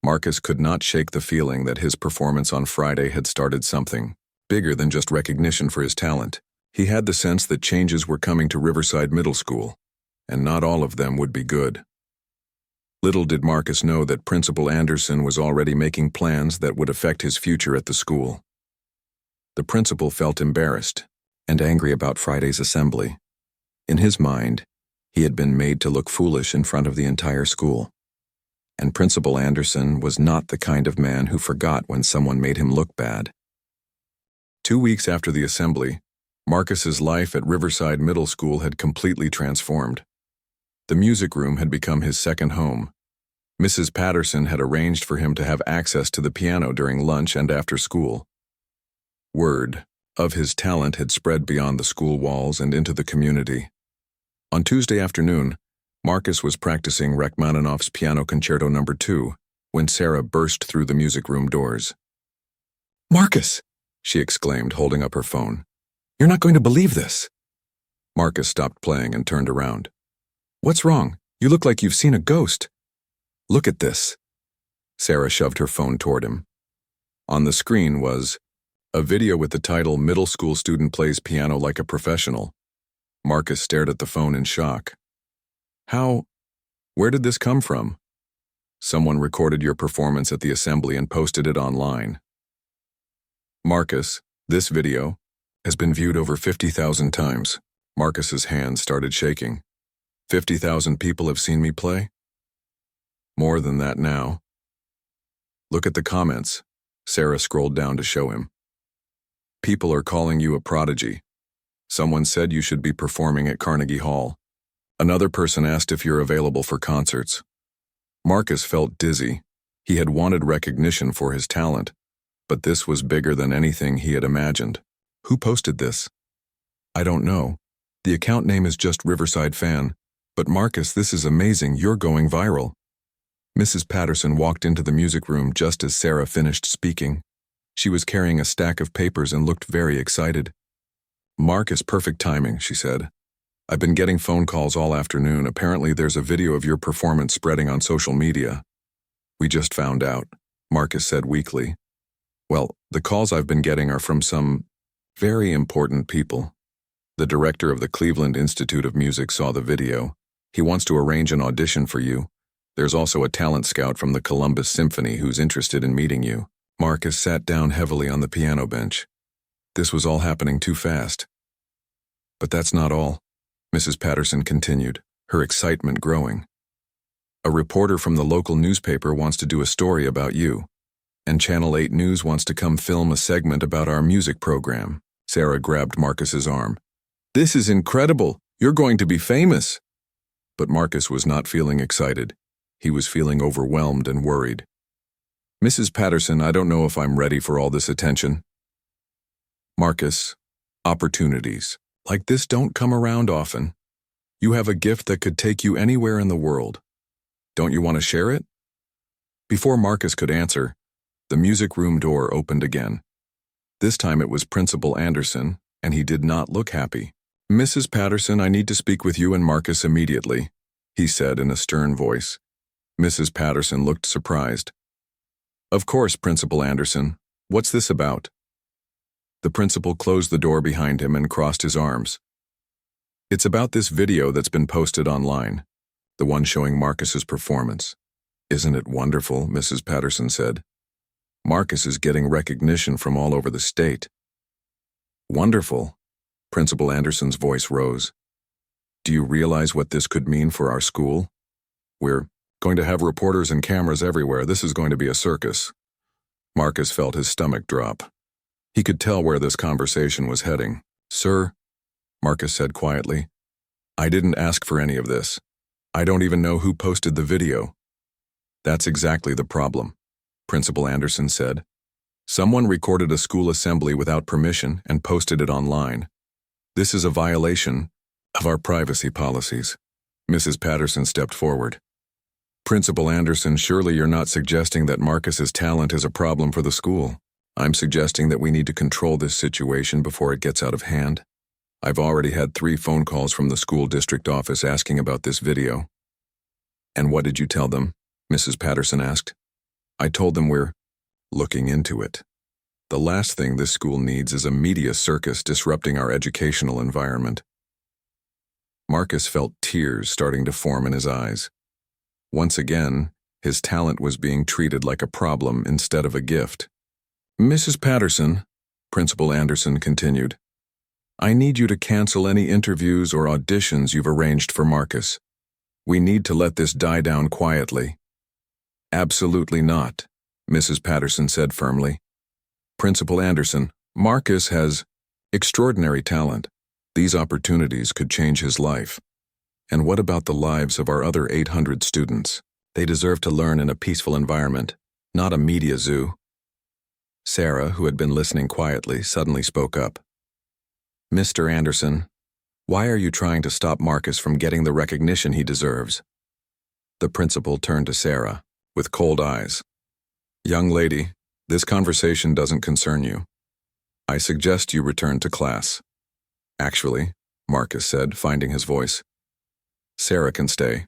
Marcus could not shake the feeling that his performance on Friday had started something bigger than just recognition for his talent. He had the sense that changes were coming to Riverside Middle School, and not all of them would be good. Little did Marcus know that Principal Anderson was already making plans that would affect his future at the school. The principal felt embarrassed and angry about Friday's assembly. In his mind, he had been made to look foolish in front of the entire school. And Principal Anderson was not the kind of man who forgot when someone made him look bad. 2 weeks after the assembly, Marcus's life at Riverside Middle School had completely transformed. The music room had become his second home. Mrs. Patterson had arranged for him to have access to the piano during lunch and after school. Word of his talent had spread beyond the school walls and into the community. On Tuesday afternoon, Marcus was practicing Rachmaninoff's Piano Concerto No. 2 when Sarah burst through the music room doors. "Marcus!" she exclaimed, holding up her phone. "You're not going to believe this." Marcus stopped playing and turned around. "What's wrong? You look like you've seen a ghost." "Look at this." Sarah shoved her phone toward him. On the screen was a video with the title "Middle School Student Plays Piano Like a Professional." Marcus stared at the phone in shock. Where did this come from?" "Someone recorded your performance at the assembly and posted it online." "Marcus, this video has been viewed over 50,000 times." Marcus's hands started shaking. 50,000 people have seen me play? More than that now. Look at the comments. Sarah scrolled down to show him. People are calling you a prodigy. Someone said you should be performing at Carnegie Hall. Another person asked if you're available for concerts. Marcus felt dizzy. He had wanted recognition for his talent, but this was bigger than anything he had imagined. Who posted this? I don't know. The account name is just Riverside Fan. But Marcus, this is amazing, you're going viral. Mrs. Patterson walked into the music room just as Sarah finished speaking. She was carrying a stack of papers and looked very excited. Marcus, perfect timing, she said. I've been getting phone calls all afternoon. Apparently there's a video of your performance spreading on social media. We just found out, Marcus said weakly. Well, the calls I've been getting are from some very important people. The director of the Cleveland Institute of Music saw the video. He wants to arrange an audition for you. There's also a talent scout from the Columbus Symphony who's interested in meeting you. Marcus sat down heavily on the piano bench. This was all happening too fast. But that's not all, Mrs. Patterson continued, her excitement growing. A reporter from the local newspaper wants to do a story about you, and Channel 8 News wants to come film a segment about our music program. Sarah grabbed Marcus's arm. This is incredible. You're going to be famous. But Marcus was not feeling excited. He was feeling overwhelmed and worried. Mrs. Patterson, I don't know if I'm ready for all this attention. Marcus, opportunities like this don't come around often. You have a gift that could take you anywhere in the world. Don't you want to share it? Before Marcus could answer, the music room door opened again. This time it was Principal Anderson, and he did not look happy. Mrs. Patterson, I need to speak with you and Marcus immediately, he said in a stern voice. Mrs. Patterson looked surprised. Of course, Principal Anderson. What's this about? The principal closed the door behind him and crossed his arms. It's about this video that's been posted online, the one showing Marcus's performance. Isn't it wonderful, Mrs. Patterson said. Marcus is getting recognition from all over the state. Wonderful. Principal Anderson's voice rose. Do you realize what this could mean for our school? We're going to have reporters and cameras everywhere. This is going to be a circus. Marcus felt his stomach drop. He could tell where this conversation was heading. Sir, Marcus said quietly, I didn't ask for any of this. I don't even know who posted the video. That's exactly the problem, Principal Anderson said. Someone recorded a school assembly without permission and posted it online. This is a violation of our privacy policies. Mrs. Patterson stepped forward. Principal Anderson, surely you're not suggesting that Marcus's talent is a problem for the school. I'm suggesting that we need to control this situation before it gets out of hand. I've already had 3 phone calls from the school district office asking about this video. And what did you tell them? Mrs. Patterson asked. I told them we're looking into it. The last thing this school needs is a media circus disrupting our educational environment. Marcus felt tears starting to form in his eyes. Once again, his talent was being treated like a problem instead of a gift. Mrs. Patterson, Principal Anderson continued, I need you to cancel any interviews or auditions you've arranged for Marcus. We need to let this die down quietly. Absolutely not, Mrs. Patterson said firmly. Principal Anderson, Marcus has extraordinary talent. These opportunities could change his life. And what about the lives of our other 800 students? They deserve to learn in a peaceful environment, not a media zoo. Sarah, who had been listening quietly, suddenly spoke up. Mr. Anderson, why are you trying to stop Marcus from getting the recognition he deserves? The principal turned to Sarah, with cold eyes. Young lady, this conversation doesn't concern you. I suggest you return to class. Actually, Marcus said, finding his voice. Sarah can stay.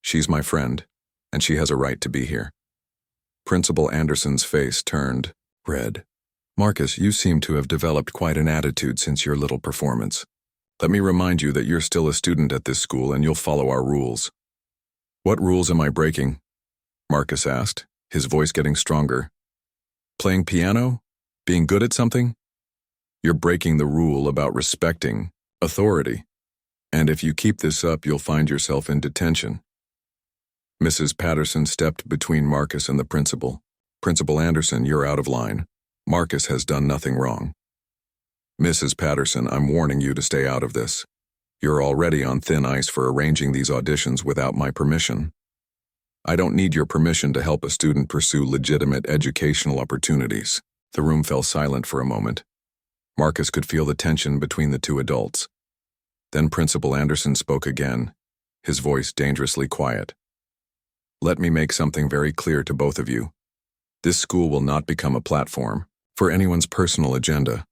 She's my friend, and she has a right to be here. Principal Anderson's face turned red. Marcus, you seem to have developed quite an attitude since your little performance. Let me remind you that you're still a student at this school and you'll follow our rules. What rules am I breaking? Marcus asked, his voice getting stronger. Playing piano? Being good at something? You're breaking the rule about respecting authority. And if you keep this up, you'll find yourself in detention. Mrs. Patterson stepped between Marcus and the principal. Principal Anderson, you're out of line. Marcus has done nothing wrong. Mrs. Patterson, I'm warning you to stay out of this. You're already on thin ice for arranging these auditions without my permission. I don't need your permission to help a student pursue legitimate educational opportunities. The room fell silent for a moment. Marcus could feel the tension between the two adults. Then Principal Anderson spoke again, his voice dangerously quiet. Let me make something very clear to both of you. This school will not become a platform for anyone's personal agenda.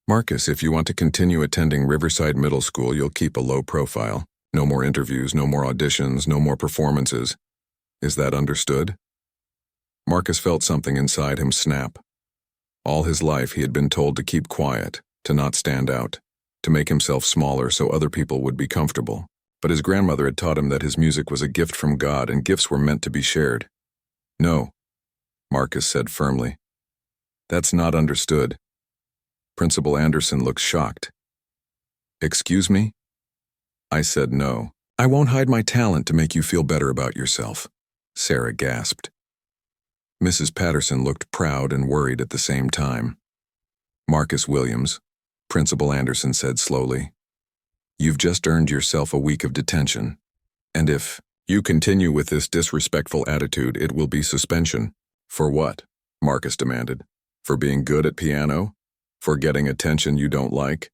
Marcus, if you want to continue attending Riverside Middle School, you'll keep a low profile. No more interviews, no more auditions, no more performances. Is that understood? Marcus felt something inside him snap. All his life he had been told to keep quiet, to not stand out, to make himself smaller so other people would be comfortable. But his grandmother had taught him that his music was a gift from God and gifts were meant to be shared. No, Marcus said firmly. That's not understood. Principal Anderson looked shocked. Excuse me? I said no. I won't hide my talent to make you feel better about yourself, Sarah gasped. Mrs. Patterson looked proud and worried at the same time. Marcus Williams, Principal Anderson said slowly, you've just earned yourself a week of detention. And if you continue with this disrespectful attitude, it will be suspension. For what? Marcus demanded. For being good at piano? For getting attention you don't like?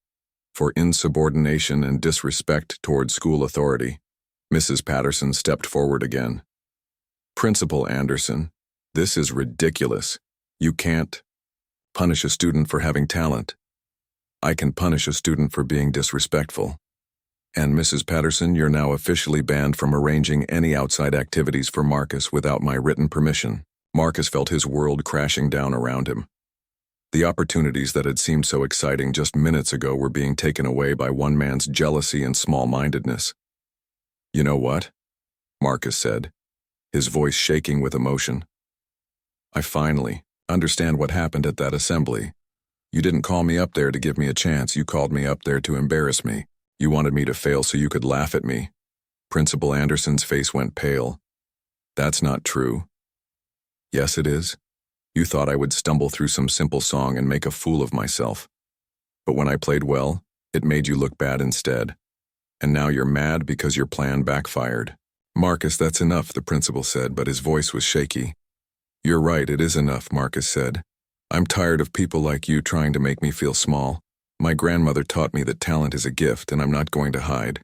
For insubordination and disrespect toward school authority? Mrs. Patterson stepped forward again. Principal Anderson, this is ridiculous. You can't punish a student for having talent. I can punish a student for being disrespectful. And Mrs. Patterson, you're now officially banned from arranging any outside activities for Marcus without my written permission. Marcus felt his world crashing down around him. The opportunities that had seemed so exciting just minutes ago were being taken away by one man's jealousy and small-mindedness. You know what? Marcus said, his voice shaking with emotion. I finally understand what happened at that assembly. You didn't call me up there to give me a chance. You called me up there to embarrass me. You wanted me to fail so you could laugh at me. Principal Anderson's face went pale. That's not true. Yes, it is. You thought I would stumble through some simple song and make a fool of myself. But when I played well, it made you look bad instead. And now you're mad because your plan backfired. Marcus, that's enough, the principal said, but his voice was shaky. You're right, it is enough, Marcus said. I'm tired of people like you trying to make me feel small. My grandmother taught me that talent is a gift, and I'm not going to hide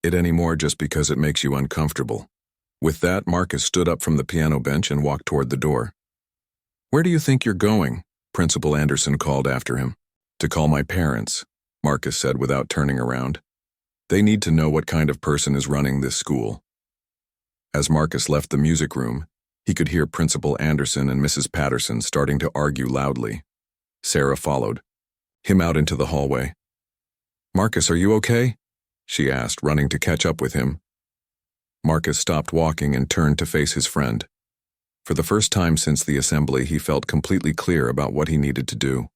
it anymore just because it makes you uncomfortable. With that, Marcus stood up from the piano bench and walked toward the door. Where do you think you're going? Principal Anderson called after him. To call my parents, Marcus said without turning around. They need to know what kind of person is running this school. As Marcus left the music room, he could hear Principal Anderson and Mrs. Patterson starting to argue loudly. Sarah followed him out into the hallway. Marcus, are you okay? She asked, running to catch up with him. Marcus stopped walking and turned to face his friend. For the first time since the assembly, he felt completely clear about what he needed to do.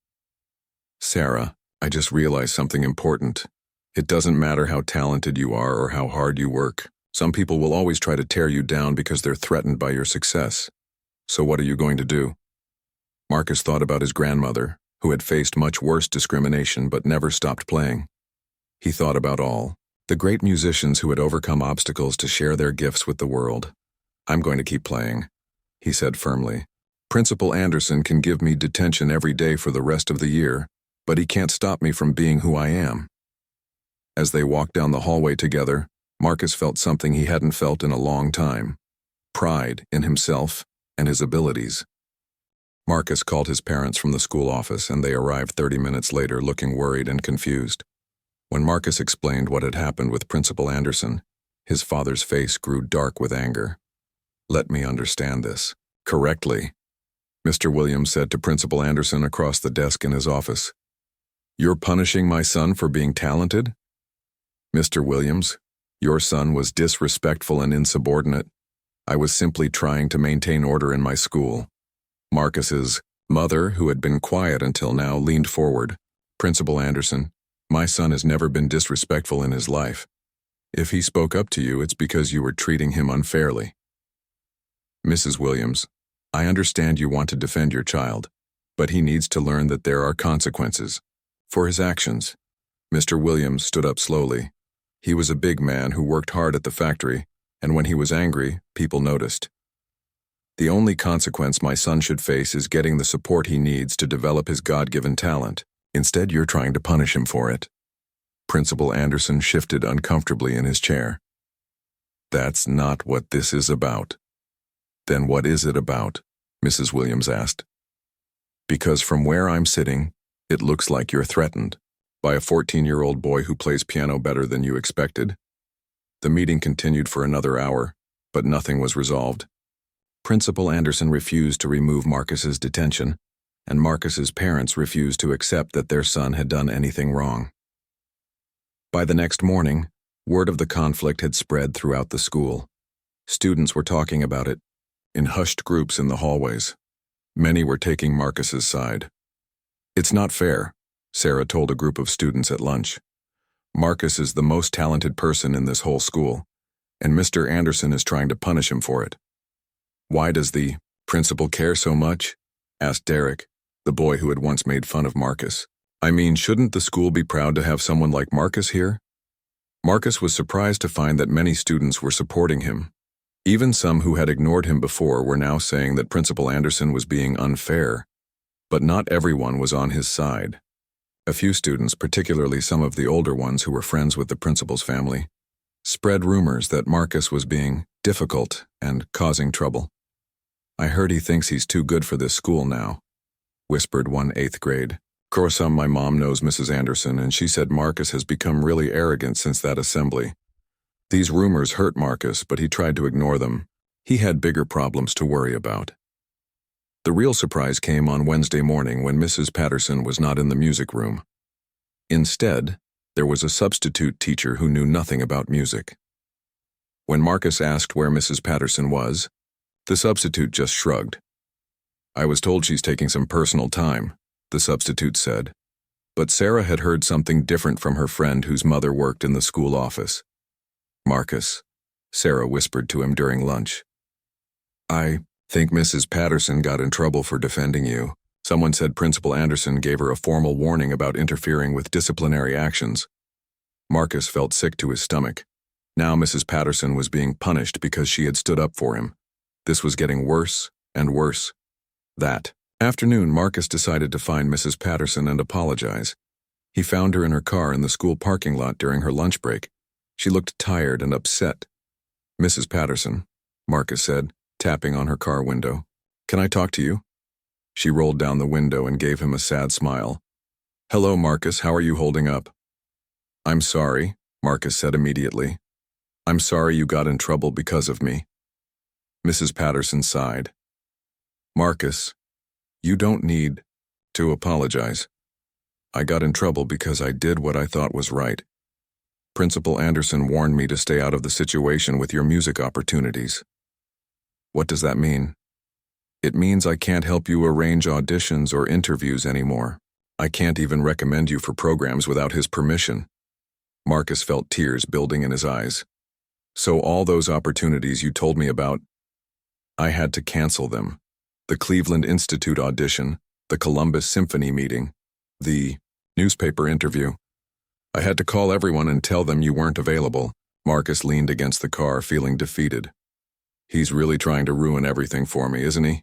Sarah, I just realized something important. It doesn't matter how talented you are or how hard you work. Some people will always try to tear you down because they're threatened by your success. So what are you going to do? Marcus thought about his grandmother, who had faced much worse discrimination but never stopped playing. He thought about all the great musicians who had overcome obstacles to share their gifts with the world. I'm going to keep playing, he said firmly. Principal Anderson can give me detention every day for the rest of the year, but he can't stop me from being who I am. As they walked down the hallway together, Marcus felt something he hadn't felt in a long time. Pride in himself and his abilities. Marcus called his parents from the school office, and they arrived 30 minutes later looking worried and confused. When Marcus explained what had happened with Principal Anderson, his father's face grew dark with anger. Let me understand this correctly, Mr. Williams said to Principal Anderson across the desk in his office. You're punishing my son for being talented? Mr. Williams, your son was disrespectful and insubordinate. I was simply trying to maintain order in my school. Marcus's mother, who had been quiet until now, leaned forward. Principal Anderson, my son has never been disrespectful in his life. If he spoke up to you, it's because you were treating him unfairly. Mrs. Williams, I understand you want to defend your child, but he needs to learn that there are consequences for his actions. Mr. Williams stood up slowly. He was a big man who worked hard at the factory, And when he was angry, people noticed. The only consequence my son should face is getting the support he needs to develop his God-given talent. Instead, you're trying to punish him for it. Principal Anderson shifted uncomfortably in his chair. That's not what this is about. Then what is it about? Mrs. Williams asked. Because from where I'm sitting, it looks like you're threatened by a 14-year-old boy who plays piano better than you expected. The meeting continued for another hour, but nothing was resolved. Principal Anderson refused to remove Marcus's detention, and Marcus's parents refused to accept that their son had done anything wrong. By the next morning, word of the conflict had spread throughout the school. Students were talking about it, in hushed groups in the hallways. Many were taking Marcus's side. It's not fair, Sarah told a group of students at lunch. Marcus is the most talented person in this whole school, and Mr. Anderson is trying to punish him for it. Why does the principal care so much? Asked Derek, the boy who had once made fun of Marcus. I mean, shouldn't the school be proud to have someone like Marcus here? Marcus was surprised to find that many students were supporting him. Even some who had ignored him before were now saying that Principal Anderson was being unfair, but not everyone was on his side. A few students, particularly some of the older ones who were friends with the principal's family, spread rumors that Marcus was being difficult and causing trouble. I heard he thinks he's too good for this school now, whispered one 8th grade. Croissant, my mom knows Mrs. Anderson, and she said Marcus has become really arrogant since that assembly. These rumors hurt Marcus, but he tried to ignore them. He had bigger problems to worry about. The real surprise came on Wednesday morning when Mrs. Patterson was not in the music room. Instead, there was a substitute teacher who knew nothing about music. When Marcus asked where Mrs. Patterson was, the substitute just shrugged. I was told she's taking some personal time, the substitute said. But Sarah had heard something different from her friend whose mother worked in the school office. Marcus, Sarah whispered to him during lunch. I think Mrs. Patterson got in trouble for defending you. Someone said Principal Anderson gave her a formal warning about interfering with disciplinary actions. Marcus felt sick to his stomach. Now Mrs. Patterson was being punished because she had stood up for him. This was getting worse and worse. That afternoon, Marcus decided to find Mrs. Patterson and apologize. He found her in her car in the school parking lot during her lunch break. She looked tired and upset. Mrs. Patterson, Marcus said, tapping on her car window. Can I talk to you? She rolled down the window and gave him a sad smile. Hello, Marcus, how are you holding up? I'm sorry, Marcus said immediately. I'm sorry you got in trouble because of me. Mrs. Patterson sighed. Marcus, you don't need to apologize. I got in trouble because I did what I thought was right. Principal Anderson warned me to stay out of the situation with your music opportunities. What does that mean? It means I can't help you arrange auditions or interviews anymore. I can't even recommend you for programs without his permission. Marcus felt tears building in his eyes. So all those opportunities you told me about, I had to cancel them. The Cleveland Institute audition, the Columbus Symphony meeting, the newspaper interview. I had to call everyone and tell them you weren't available. Marcus leaned against the car, feeling defeated. He's really trying to ruin everything for me, isn't he?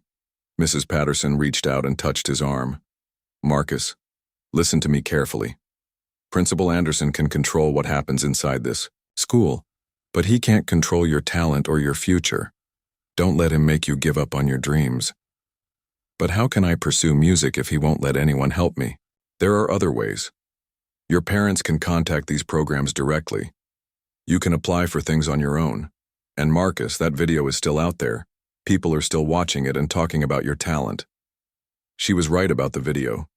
Mrs. Patterson reached out and touched his arm. Marcus, listen to me carefully. Principal Anderson can control what happens inside this school, but he can't control your talent or your future. Don't let him make you give up on your dreams. But how can I pursue music if he won't let anyone help me? There are other ways. Your parents can contact these programs directly. You can apply for things on your own. And Marcus, that video is still out there. People are still watching it and talking about your talent. She was right about the video.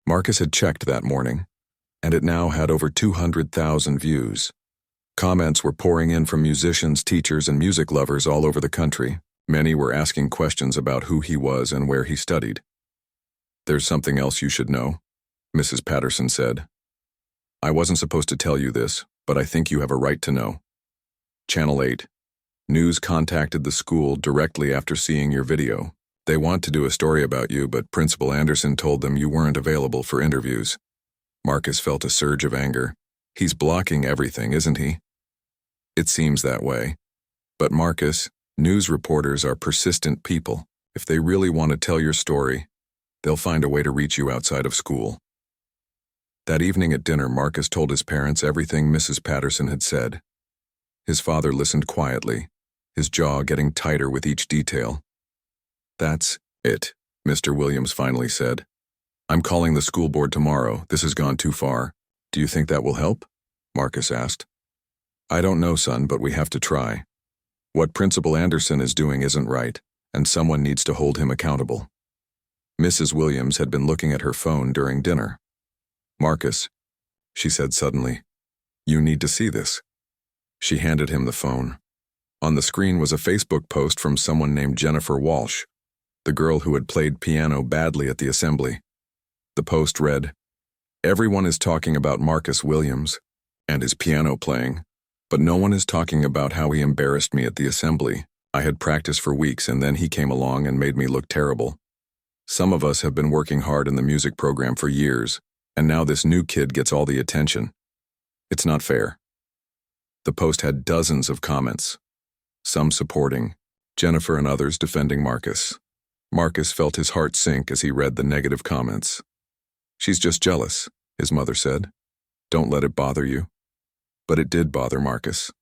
Marcus had checked that morning, and it now had over 200,000 views. Comments were pouring in from musicians, teachers, and music lovers all over the country. Many were asking questions about who he was and where he studied. There's something else you should know, Mrs. Patterson said. I wasn't supposed to tell you this, but I think you have a right to know. Channel 8. News contacted the school directly after seeing your video. They want to do a story about you, but Principal Anderson told them you weren't available for interviews. Marcus felt a surge of anger. He's blocking everything, isn't he? It seems that way. But Marcus, news reporters are persistent people. If they really want to tell your story, they'll find a way to reach you outside of school. That evening at dinner, Marcus told his parents everything Mrs. Patterson had said. His father listened quietly, his jaw getting tighter with each detail. "That's it," Mr. Williams finally said. "I'm calling the school board tomorrow. This has gone too far. Do you think that will help?" Marcus asked. "I don't know, son, but we have to try. What Principal Anderson is doing isn't right, and someone needs to hold him accountable." Mrs. Williams had been looking at her phone during dinner. "Marcus," she said suddenly, "you need to see this." She handed him the phone. On the screen was a Facebook post from someone named Jennifer Walsh, the girl who had played piano badly at the assembly. The post read, "Everyone is talking about Marcus Williams and his piano playing, but no one is talking about how he embarrassed me at the assembly. I had practiced for weeks and then he came along and made me look terrible. Some of us have been working hard in the music program for years, and now this new kid gets all the attention. It's not fair." The post had dozens of comments, some supporting Jennifer and others defending Marcus. Marcus felt his heart sink as he read the negative comments. "She's just jealous," his mother said. "Don't let it bother you." But it did bother Marcus.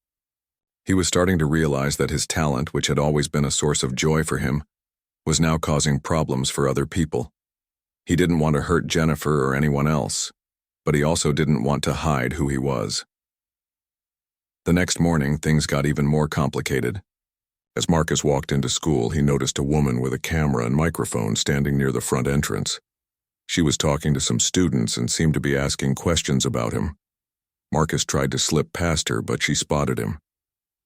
He was starting to realize that his talent, which had always been a source of joy for him, was now causing problems for other people. He didn't want to hurt Jennifer or anyone else, but he also didn't want to hide who he was. The next morning, things got even more complicated. As Marcus walked into school, he noticed a woman with a camera and microphone standing near the front entrance. She was talking to some students and seemed to be asking questions about him. Marcus tried to slip past her, but she spotted him.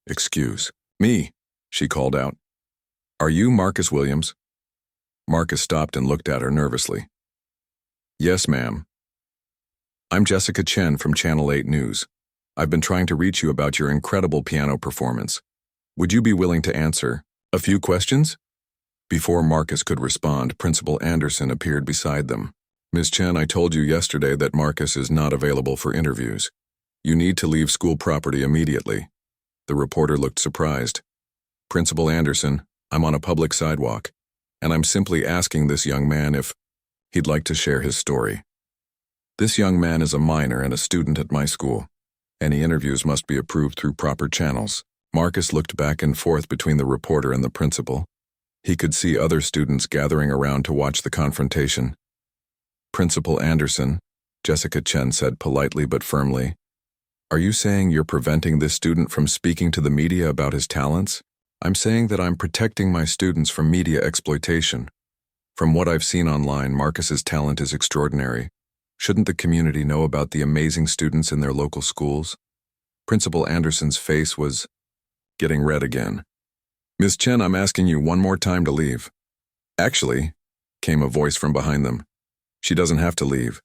"Excuse me," she called out. "Are you Marcus Williams?" Marcus stopped and looked at her nervously. "Yes, ma'am. I'm Jessica Chen from Channel 8 News. I've been trying to reach you about your incredible piano performance. Would you be willing to answer a few questions?" Before Marcus could respond, Principal Anderson appeared beside them. "Ms. Chen, I told you yesterday that Marcus is not available for interviews. You need to leave school property immediately." The reporter looked surprised. "Principal Anderson, I'm on a public sidewalk, and I'm simply asking this young man if he'd like to share his story. This young man is a minor and a student at my school. Any interviews must be approved through proper channels." Marcus looked back and forth between the reporter and the principal. He could see other students gathering around to watch the confrontation. "Principal Anderson," Jessica Chen said politely but firmly, "are you saying you're preventing this student from speaking to the media about his talents?" "I'm saying that I'm protecting my students from media exploitation. From what I've seen online, Marcus's talent is extraordinary. Shouldn't the community know about the amazing students in their local schools?" Principal Anderson's face was getting red again. "Ms. Chen, I'm asking you one more time to leave." "Actually," came a voice from behind them, "she doesn't have to leave."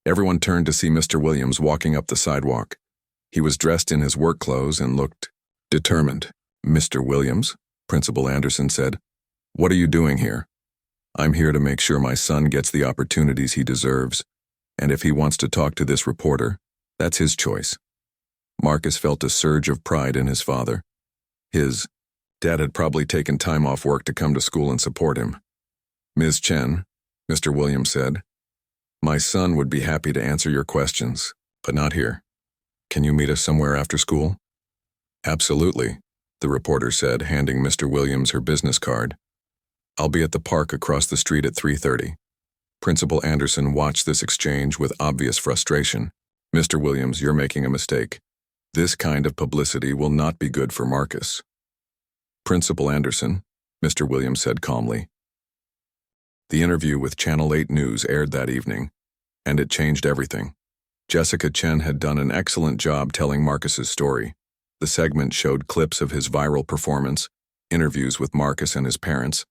Everyone turned to see Mr. Williams walking up the sidewalk. He was dressed in his work clothes and looked determined. "Mr. Williams," Principal Anderson said, "what are you doing here?" "I'm here to make sure my son gets the opportunities he deserves, and if he wants to talk to this reporter, that's his choice." Marcus felt a surge of pride in his father. His dad had probably taken time off work to come to school and support him. "Ms. Chen," Mr. Williams said, "my son would be happy to answer your questions, but not here. Can you meet us somewhere after school?" "Absolutely," the reporter said, handing Mr. Williams her business card. "I'll be at the park across the street at 3:30. Principal Anderson watched this exchange with obvious frustration. "Mr. Williams, you're making a mistake. This kind of publicity will not be good for Marcus." "Principal Anderson," Mr. Williams said calmly. The interview with Channel 8 News aired that evening, and it changed everything. Jessica Chen had done an excellent job telling Marcus's story. The segment showed clips of his viral performance, interviews with Marcus and his parents,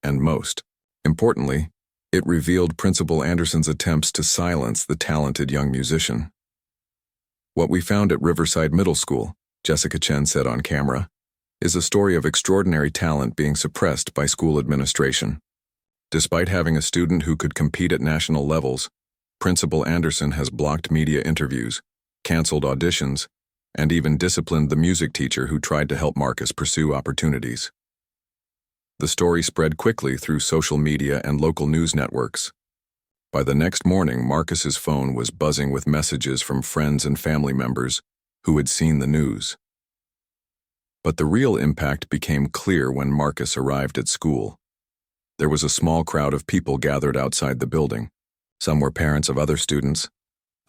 and most importantly, it revealed Principal Anderson's attempts to silence the talented young musician. "What we found at Riverside Middle School," Jessica Chen said on camera, "is a story of extraordinary talent being suppressed by school administration. Despite having a student who could compete at national levels, Principal Anderson has blocked media interviews, canceled auditions, and even disciplined the music teacher who tried to help Marcus pursue opportunities. The story spread quickly through social media and local news networks. By the next morning, Marcus's phone was buzzing with messages from friends and family members who had seen the news. But the real impact became clear when Marcus arrived at school. There was a small crowd of people gathered outside the building. Some were parents of other students.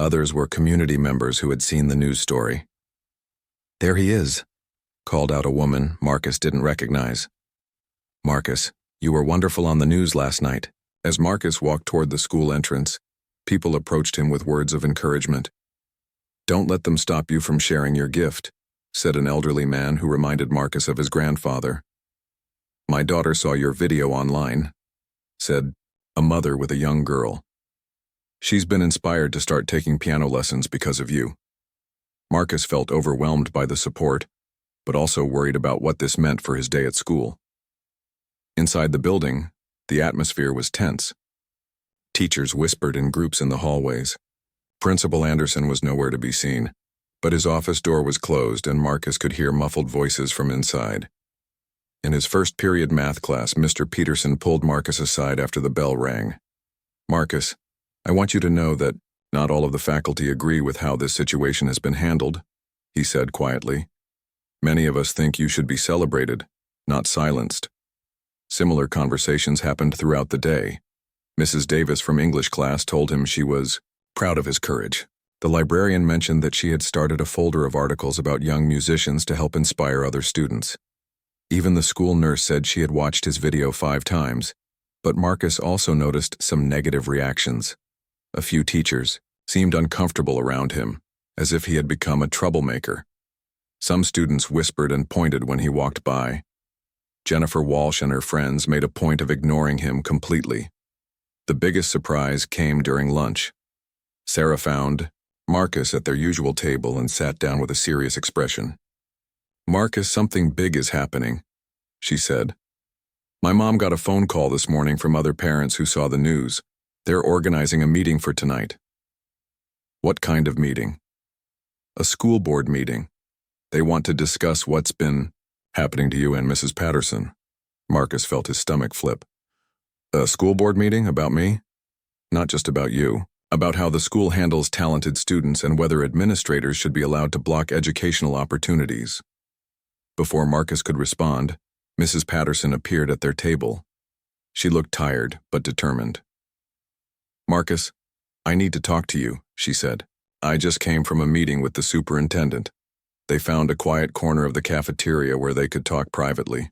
Others were community members who had seen the news story. "There he is," called out a woman Marcus didn't recognize. "Marcus, you were wonderful on the news last night." As Marcus walked toward the school entrance, people approached him with words of encouragement. "Don't let them stop you from sharing your gift," said an elderly man who reminded Marcus of his grandfather. "My daughter saw your video online," said a mother with a young girl. "She's been inspired to start taking piano lessons because of you." Marcus felt overwhelmed by the support, but also worried about what this meant for his day at school. Inside the building, the atmosphere was tense. Teachers whispered in groups in the hallways. Principal Anderson was nowhere to be seen, but his office door was closed and Marcus could hear muffled voices from inside. In his first period math class, Mr. Peterson pulled Marcus aside after the bell rang. "Marcus, I want you to know that not all of the faculty agree with how this situation has been handled," he said quietly. "Many of us think you should be celebrated, not silenced." Similar conversations happened throughout the day. Mrs. Davis from English class told him she was proud of his courage. The librarian mentioned that she had started a folder of articles about young musicians to help inspire other students. Even the school nurse said she had watched his video 5 times, but Marcus also noticed some negative reactions. A few teachers seemed uncomfortable around him, as if he had become a troublemaker. Some students whispered and pointed when he walked by. Jennifer Walsh and her friends made a point of ignoring him completely. The biggest surprise came during lunch. Sarah found Marcus at their usual table and sat down with a serious expression. "Marcus, something big is happening," she said. "My mom got a phone call this morning from other parents who saw the news. They're organizing a meeting for tonight." "What kind of meeting?" "A school board meeting. They want to discuss what's been happening to you and Mrs. Patterson." Marcus felt his stomach flip. "A school board meeting about me?" "Not just about you. About how the school handles talented students and whether administrators should be allowed to block educational opportunities." Before Marcus could respond, Mrs. Patterson appeared at their table. She looked tired but determined. "Marcus, I need to talk to you," she said. "I just came from a meeting with the superintendent. They found a quiet corner of the cafeteria where they could talk privately."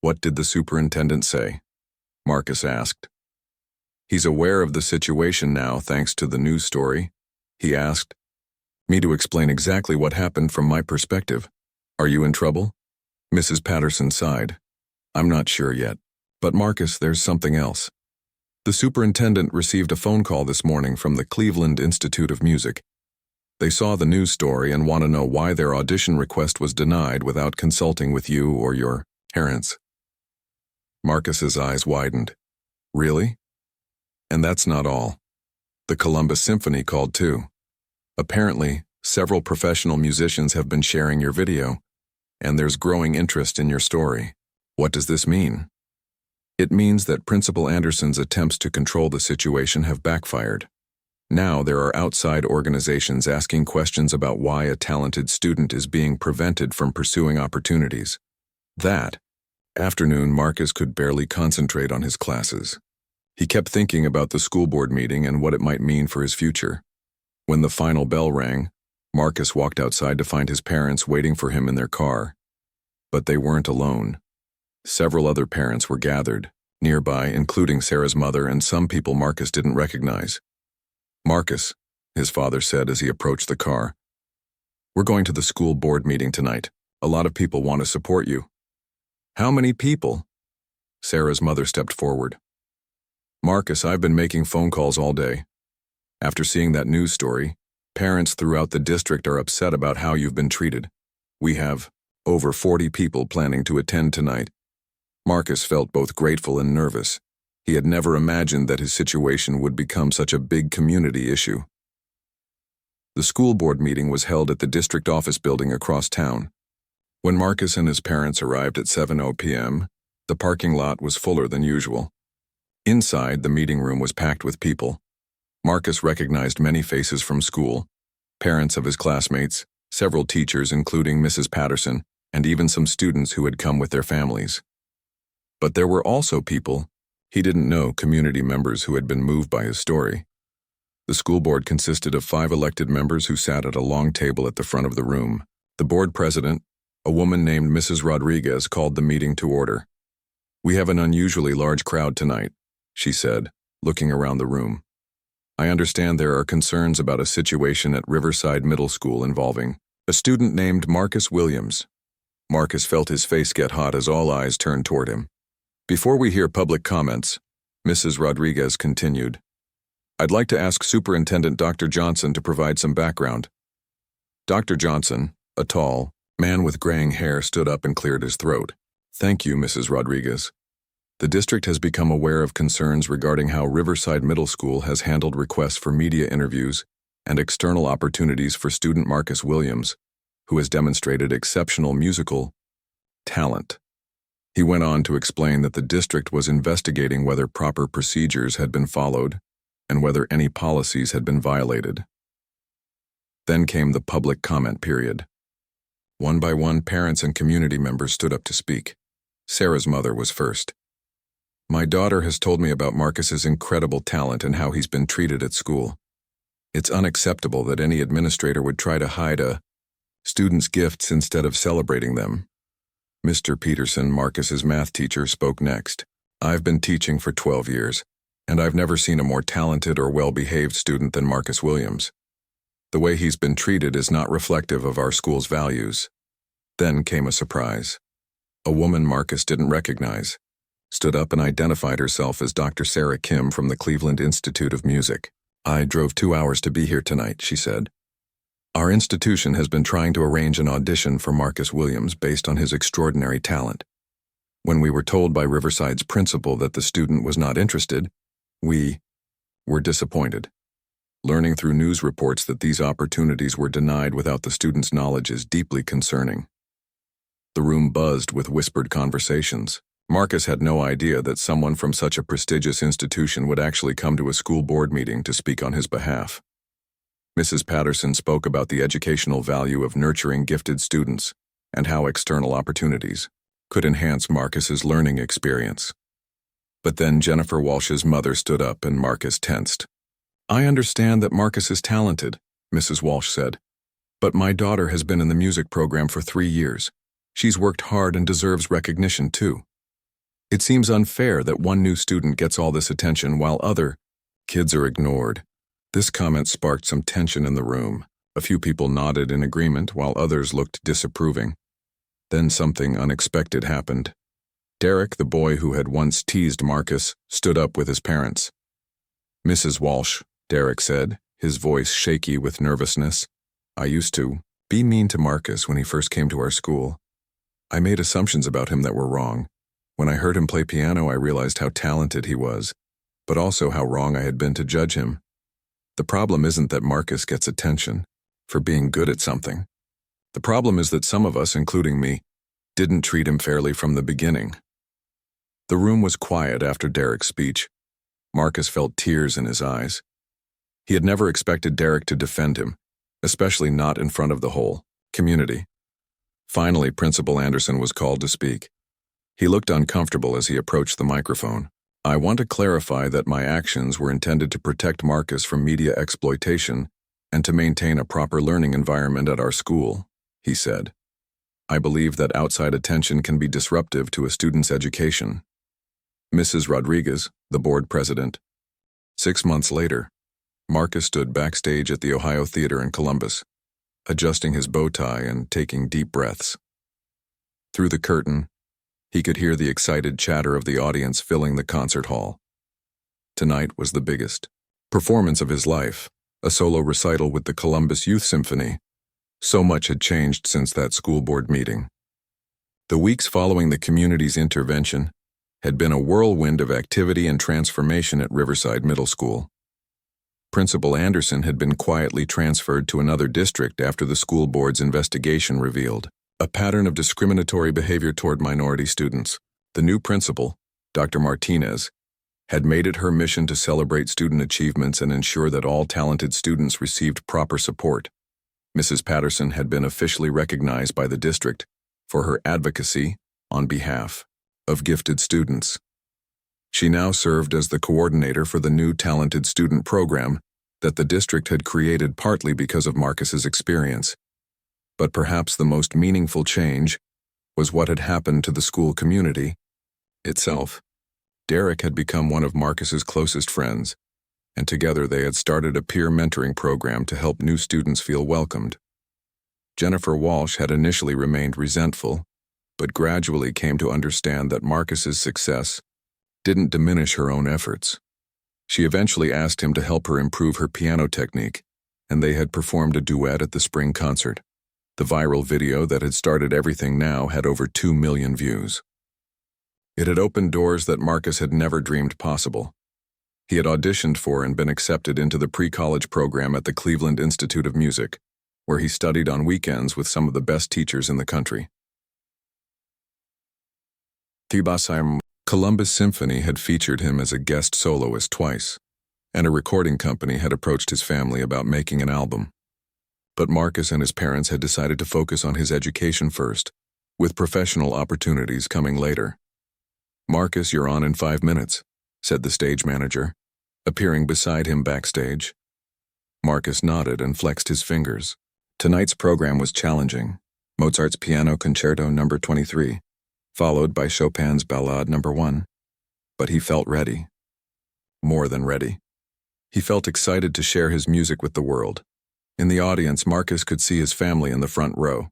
"What did the superintendent say?" Marcus asked. "He's aware of the situation now thanks to the news story. He asked me to explain exactly what happened from my perspective. Are you in trouble?" Mrs. Patterson sighed. "I'm not sure yet. But Marcus, there's something else. The superintendent received a phone call this morning from the Cleveland Institute of Music. They saw the news story and want to know why their audition request was denied without consulting with you or your parents." Marcus's eyes widened. "Really? And that's not all. The Columbus Symphony called too. Apparently, several professional musicians have been sharing your video, and there's growing interest in your story." "What does this mean?" "It means that Principal Anderson's attempts to control the situation have backfired. Now there are outside organizations asking questions about why a talented student is being prevented from pursuing opportunities." That afternoon, Marcus could barely concentrate on his classes. He kept thinking about the school board meeting and what it might mean for his future. When the final bell rang, Marcus walked outside to find his parents waiting for him in their car. But they weren't alone. Several other parents were gathered nearby, including Sarah's mother and some people Marcus didn't recognize. "Marcus," his father said as he approached the car, "we're going to the school board meeting tonight. A lot of people want to support you." "How many people?" Sarah's mother stepped forward. "Marcus, I've been making phone calls all day. After seeing that news story, parents throughout the district are upset about how you've been treated. We have over 40 people planning to attend tonight." Marcus felt both grateful and nervous. He had never imagined that his situation would become such a big community issue. The school board meeting was held at the district office building across town. When Marcus and his parents arrived at 7:00 p.m., the parking lot was fuller than usual. Inside, the meeting room was packed with people. Marcus recognized many faces from school, parents of his classmates, several teachers including Mrs. Patterson, and even some students who had come with their families. But there were also people he didn't know, community members who had been moved by his story. The school board consisted of 5 elected members who sat at a long table at the front of the room. The board president, a woman named Mrs. Rodriguez, called the meeting to order. "We have an unusually large crowd tonight," she said, looking around the room. "I understand there are concerns about a situation at Riverside Middle School involving a student named Marcus Williams." Marcus felt his face get hot as all eyes turned toward him. "Before we hear public comments," Mrs. Rodriguez continued, "I'd like to ask Superintendent Dr. Johnson to provide some background." Dr. Johnson, a tall man with graying hair, stood up and cleared his throat. "Thank you, Mrs. Rodriguez. The district has become aware of concerns regarding how Riverside Middle School has handled requests for media interviews and external opportunities for student Marcus Williams, who has demonstrated exceptional musical talent." He went on to explain that the district was investigating whether proper procedures had been followed and whether any policies had been violated. Then came the public comment period. One by one, parents and community members stood up to speak. Sarah's mother was first. "My daughter has told me about Marcus's incredible talent and how he's been treated at school. It's unacceptable that any administrator would try to hide a student's gifts instead of celebrating them." Mr. Peterson, Marcus's math teacher, spoke next. "I've been teaching for 12 years, and I've never seen a more talented or well-behaved student than Marcus Williams. The way he's been treated is not reflective of our school's values." Then came a surprise. A woman Marcus didn't recognize stood up and identified herself as Dr. Sarah Kim from the Cleveland Institute of Music. "I drove 2 hours to be here tonight," she said. "Our institution has been trying to arrange an audition for Marcus Williams based on his extraordinary talent. When we were told by Riverside's principal that the student was not interested, we were disappointed. Learning through news reports that these opportunities were denied without the student's knowledge is deeply concerning." The room buzzed with whispered conversations. Marcus had no idea that someone from such a prestigious institution would actually come to a school board meeting to speak on his behalf. Mrs. Patterson spoke about the educational value of nurturing gifted students and how external opportunities could enhance Marcus's learning experience. But then Jennifer Walsh's mother stood up and Marcus tensed. "I understand that Marcus is talented," Mrs. Walsh said, "but my daughter has been in the music program for 3 years. She's worked hard and deserves recognition too. It seems unfair that one new student gets all this attention while other kids are ignored." This comment sparked some tension in the room. A few people nodded in agreement while others looked disapproving. Then something unexpected happened. Derek, the boy who had once teased Marcus, stood up with his parents. "Mrs. Walsh," Derek said, his voice shaky with nervousness, "I used to be mean to Marcus when he first came to our school. I made assumptions about him that were wrong. When I heard him play piano, I realized how talented he was, but also how wrong I had been to judge him. The problem isn't that Marcus gets attention for being good at something. The problem is that some of us, including me, didn't treat him fairly from the beginning." The room was quiet after Derek's speech. Marcus felt tears in his eyes. He had never expected Derek to defend him, especially not in front of the whole community. Finally, Principal Anderson was called to speak. He looked uncomfortable as he approached the microphone. "I want to clarify that my actions were intended to protect Marcus from media exploitation and to maintain a proper learning environment at our school," he said. "I believe that outside attention can be disruptive to a student's education." Mrs. Rodriguez, the board president. 6 months later, Marcus stood backstage at the Ohio Theater in Columbus, adjusting his bow tie and taking deep breaths. Through the curtain, he could hear the excited chatter of the audience filling the concert hall. Tonight was the biggest performance of his life, a solo recital with the Columbus Youth Symphony. So much had changed since that school board meeting. The weeks following the community's intervention had been a whirlwind of activity and transformation at Riverside Middle School. Principal Anderson had been quietly transferred to another district after the school board's investigation revealed a pattern of discriminatory behavior toward minority students. The new principal, Dr. Martinez, had made it her mission to celebrate student achievements and ensure that all talented students received proper support. Mrs. Patterson had been officially recognized by the district for her advocacy on behalf of gifted students. She now served as the coordinator for the new talented student program that the district had created partly because of Marcus's experience. But perhaps the most meaningful change was what had happened to the school community itself. Derek had become one of Marcus's closest friends, and together they had started a peer mentoring program to help new students feel welcomed. Jennifer Walsh had initially remained resentful, but gradually came to understand that Marcus's success didn't diminish her own efforts. She eventually asked him to help her improve her piano technique, and they had performed a duet at the spring concert. The viral video that had started everything now had over 2 million views. It had opened doors that Marcus had never dreamed possible. He had auditioned for and been accepted into the pre-college program at the Cleveland Institute of Music, where he studied on weekends with some of the best teachers in the country. Columbus Symphony had featured him as a guest soloist twice, and a recording company had approached his family about making an album. But Marcus and his parents had decided to focus on his education first, with professional opportunities coming later. "Marcus, you're on in 5 minutes," said the stage manager, appearing beside him backstage. Marcus nodded and flexed his fingers. Tonight's program was challenging. Mozart's Piano Concerto No. 23, followed by Chopin's Ballade No. 1. But he felt ready. More than ready. He felt excited to share his music with the world. In the audience, Marcus could see his family in the front row.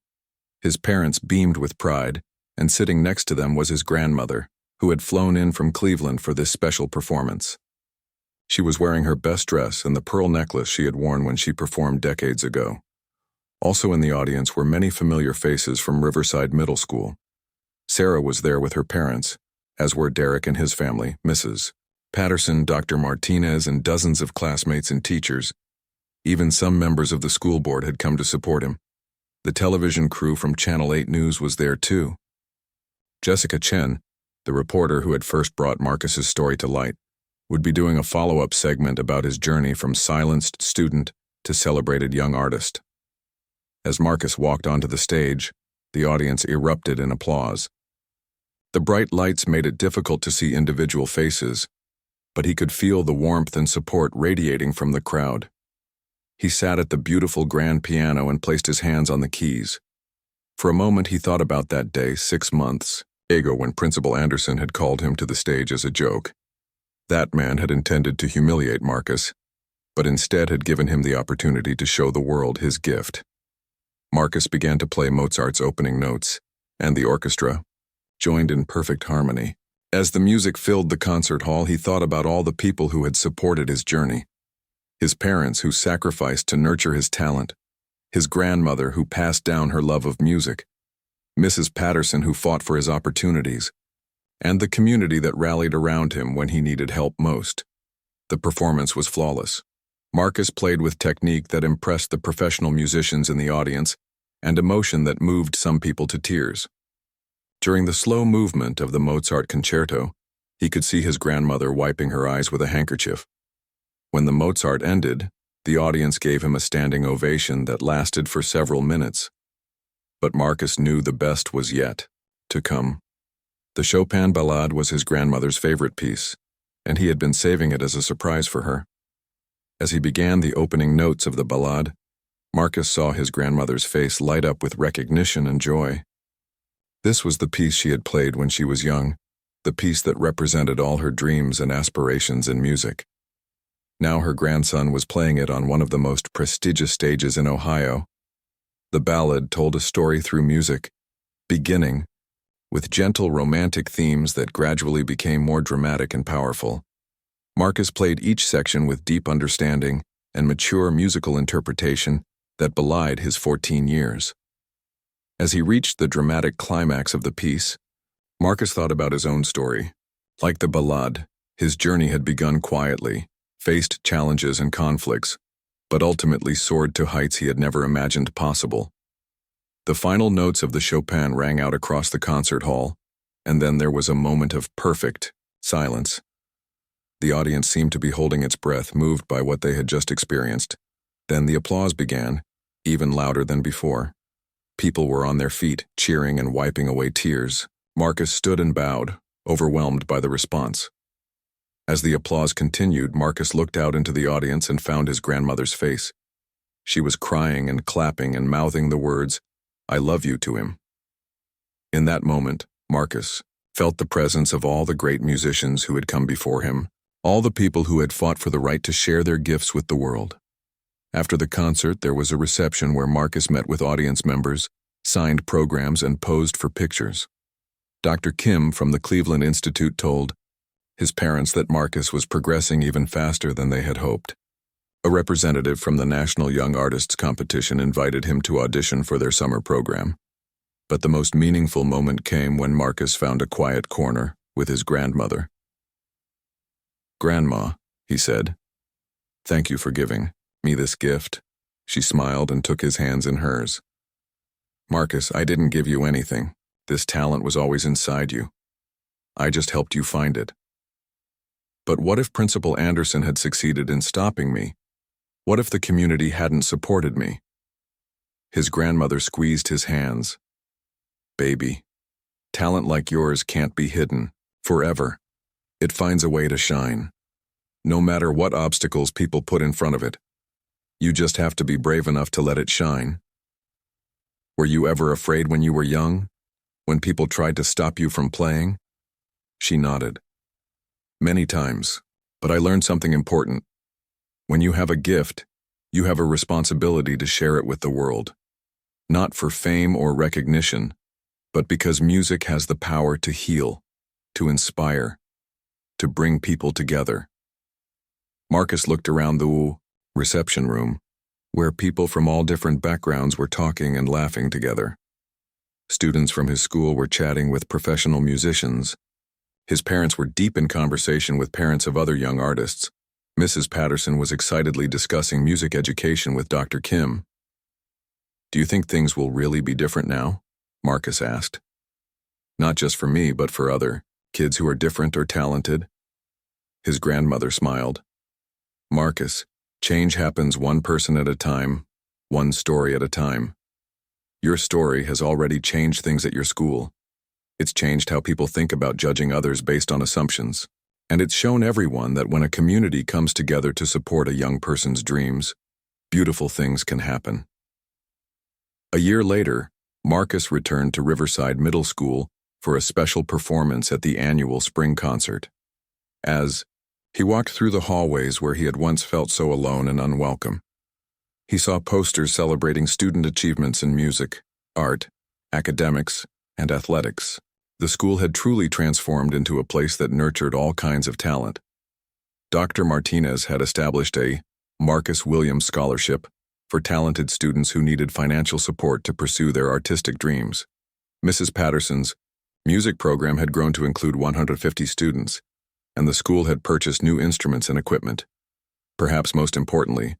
His parents beamed with pride, and sitting next to them was his grandmother, who had flown in from Cleveland for this special performance. She was wearing her best dress and the pearl necklace she had worn when she performed decades ago. Also in the audience were many familiar faces from Riverside Middle School. Sarah was there with her parents, as were Derek and his family, Mrs. Patterson, Dr. Martinez, and dozens of classmates and teachers. Even some members of the school board had come to support him. The television crew from Channel 8 News was there too. Jessica Chen, the reporter who had first brought Marcus's story to light, would be doing a follow-up segment about his journey from silenced student to celebrated young artist. As Marcus walked onto the stage, the audience erupted in applause. The bright lights made it difficult to see individual faces, but he could feel the warmth and support radiating from the crowd. He sat at the beautiful grand piano and placed his hands on the keys. For a moment he thought about that day 6 months ago when Principal Anderson had called him to the stage as a joke. That man had intended to humiliate Marcus, but instead had given him the opportunity to show the world his gift. Marcus began to play Mozart's opening notes, and the orchestra joined in perfect harmony. As the music filled the concert hall, he thought about all the people who had supported his journey. His parents who sacrificed to nurture his talent, his grandmother who passed down her love of music, Mrs. Patterson who fought for his opportunities, and the community that rallied around him when he needed help most. The performance was flawless. Marcus played with technique that impressed the professional musicians in the audience and emotion that moved some people to tears. During the slow movement of the Mozart concerto, he could see his grandmother wiping her eyes with a handkerchief. When the Mozart ended, the audience gave him a standing ovation that lasted for several minutes. But Marcus knew the best was yet to come. The Chopin Ballade was his grandmother's favorite piece, and he had been saving it as a surprise for her. As he began the opening notes of the ballade, Marcus saw his grandmother's face light up with recognition and joy. This was the piece she had played when she was young, the piece that represented all her dreams and aspirations in music. Now her grandson was playing it on one of the most prestigious stages in Ohio. The ballad told a story through music, beginning with gentle romantic themes that gradually became more dramatic and powerful. Marcus played each section with deep understanding and mature musical interpretation that belied his 14 years. As he reached the dramatic climax of the piece, Marcus thought about his own story. Like the ballade, his journey had begun quietly, faced challenges and conflicts, but ultimately soared to heights he had never imagined possible. The final notes of the Chopin rang out across the concert hall, and then there was a moment of perfect silence. The audience seemed to be holding its breath, moved by what they had just experienced. Then the applause began, even louder than before. People were on their feet, cheering and wiping away tears. Marcus stood and bowed, overwhelmed by the response. As the applause continued, Marcus looked out into the audience and found his grandmother's face. She was crying and clapping and mouthing the words, "I love you," to him. In that moment, Marcus felt the presence of all the great musicians who had come before him, all the people who had fought for the right to share their gifts with the world. After the concert, there was a reception where Marcus met with audience members, signed programs, and posed for pictures. Dr. Kim from the Cleveland Institute told his parents that Marcus was progressing even faster than they had hoped. A representative from the National Young Artists Competition invited him to audition for their summer program. But the most meaningful moment came when Marcus found a quiet corner with his grandmother. "Grandma," he said, "thank you for giving me this gift." She smiled and took his hands in hers. "Marcus, I didn't give you anything. This talent was always inside you. I just helped you find it. But what if Principal Anderson had succeeded in stopping me? What if the community hadn't supported me?" His grandmother squeezed his hands. "Baby, talent like yours can't be hidden forever. It finds a way to shine, no matter what obstacles people put in front of it. You just have to be brave enough to let it shine. Were you ever afraid when you were young? When people tried to stop you from playing?" She nodded. "Many times, but I learned something important. When you have a gift, you have a responsibility to share it with the world. Not for fame or recognition, but because music has the power to heal, to inspire, to bring people together." Marcus looked around the reception room, where people from all different backgrounds were talking and laughing together. Students from his school were chatting with professional musicians. His parents were deep in conversation with parents of other young artists. Mrs. Patterson was excitedly discussing music education with Dr. Kim. "Do you think things will really be different now?" Marcus asked. "Not just for me, but for other kids who are different or talented?" His grandmother smiled. "Marcus, change happens one person at a time, one story at a time. Your story has already changed things at your school. It's changed how people think about judging others based on assumptions. And it's shown everyone that when a community comes together to support a young person's dreams, beautiful things can happen." A year later, Marcus returned to Riverside Middle School for a special performance at the annual spring concert. As he walked through the hallways where he had once felt so alone and unwelcome, he saw posters celebrating student achievements in music, art, academics, and athletics. The school had truly transformed into a place that nurtured all kinds of talent. Dr. Martinez had established a Marcus Williams Scholarship for talented students who needed financial support to pursue their artistic dreams. Mrs. Patterson's music program had grown to include 150 students, and the school had purchased new instruments and equipment. Perhaps most importantly,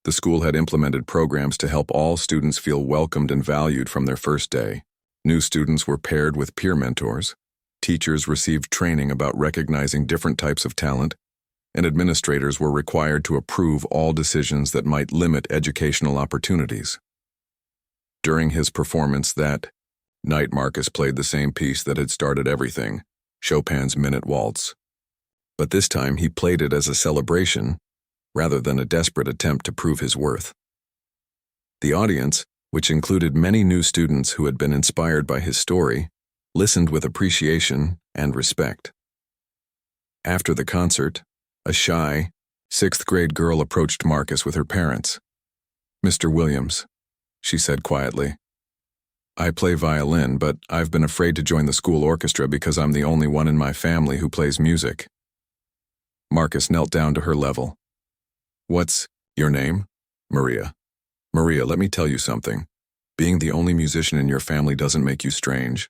the school had implemented programs to help all students feel welcomed and valued from their first day. New students were paired with peer mentors, teachers received training about recognizing different types of talent, and administrators were required to approve all decisions that might limit educational opportunities. During his performance that night, Marcus played the same piece that had started everything, Chopin's Minute Waltz. But this time he played it as a celebration, rather than a desperate attempt to prove his worth. The audience, which included many new students who had been inspired by his story, listened with appreciation and respect. After the concert, a shy, sixth-grade girl approached Marcus with her parents. "Mr. Williams," she said quietly, "I play violin, but I've been afraid to join the school orchestra because I'm the only one in my family who plays music." Marcus knelt down to her level. "What's your name?" "Maria." "Maria, let me tell you something. Being the only musician in your family doesn't make you strange.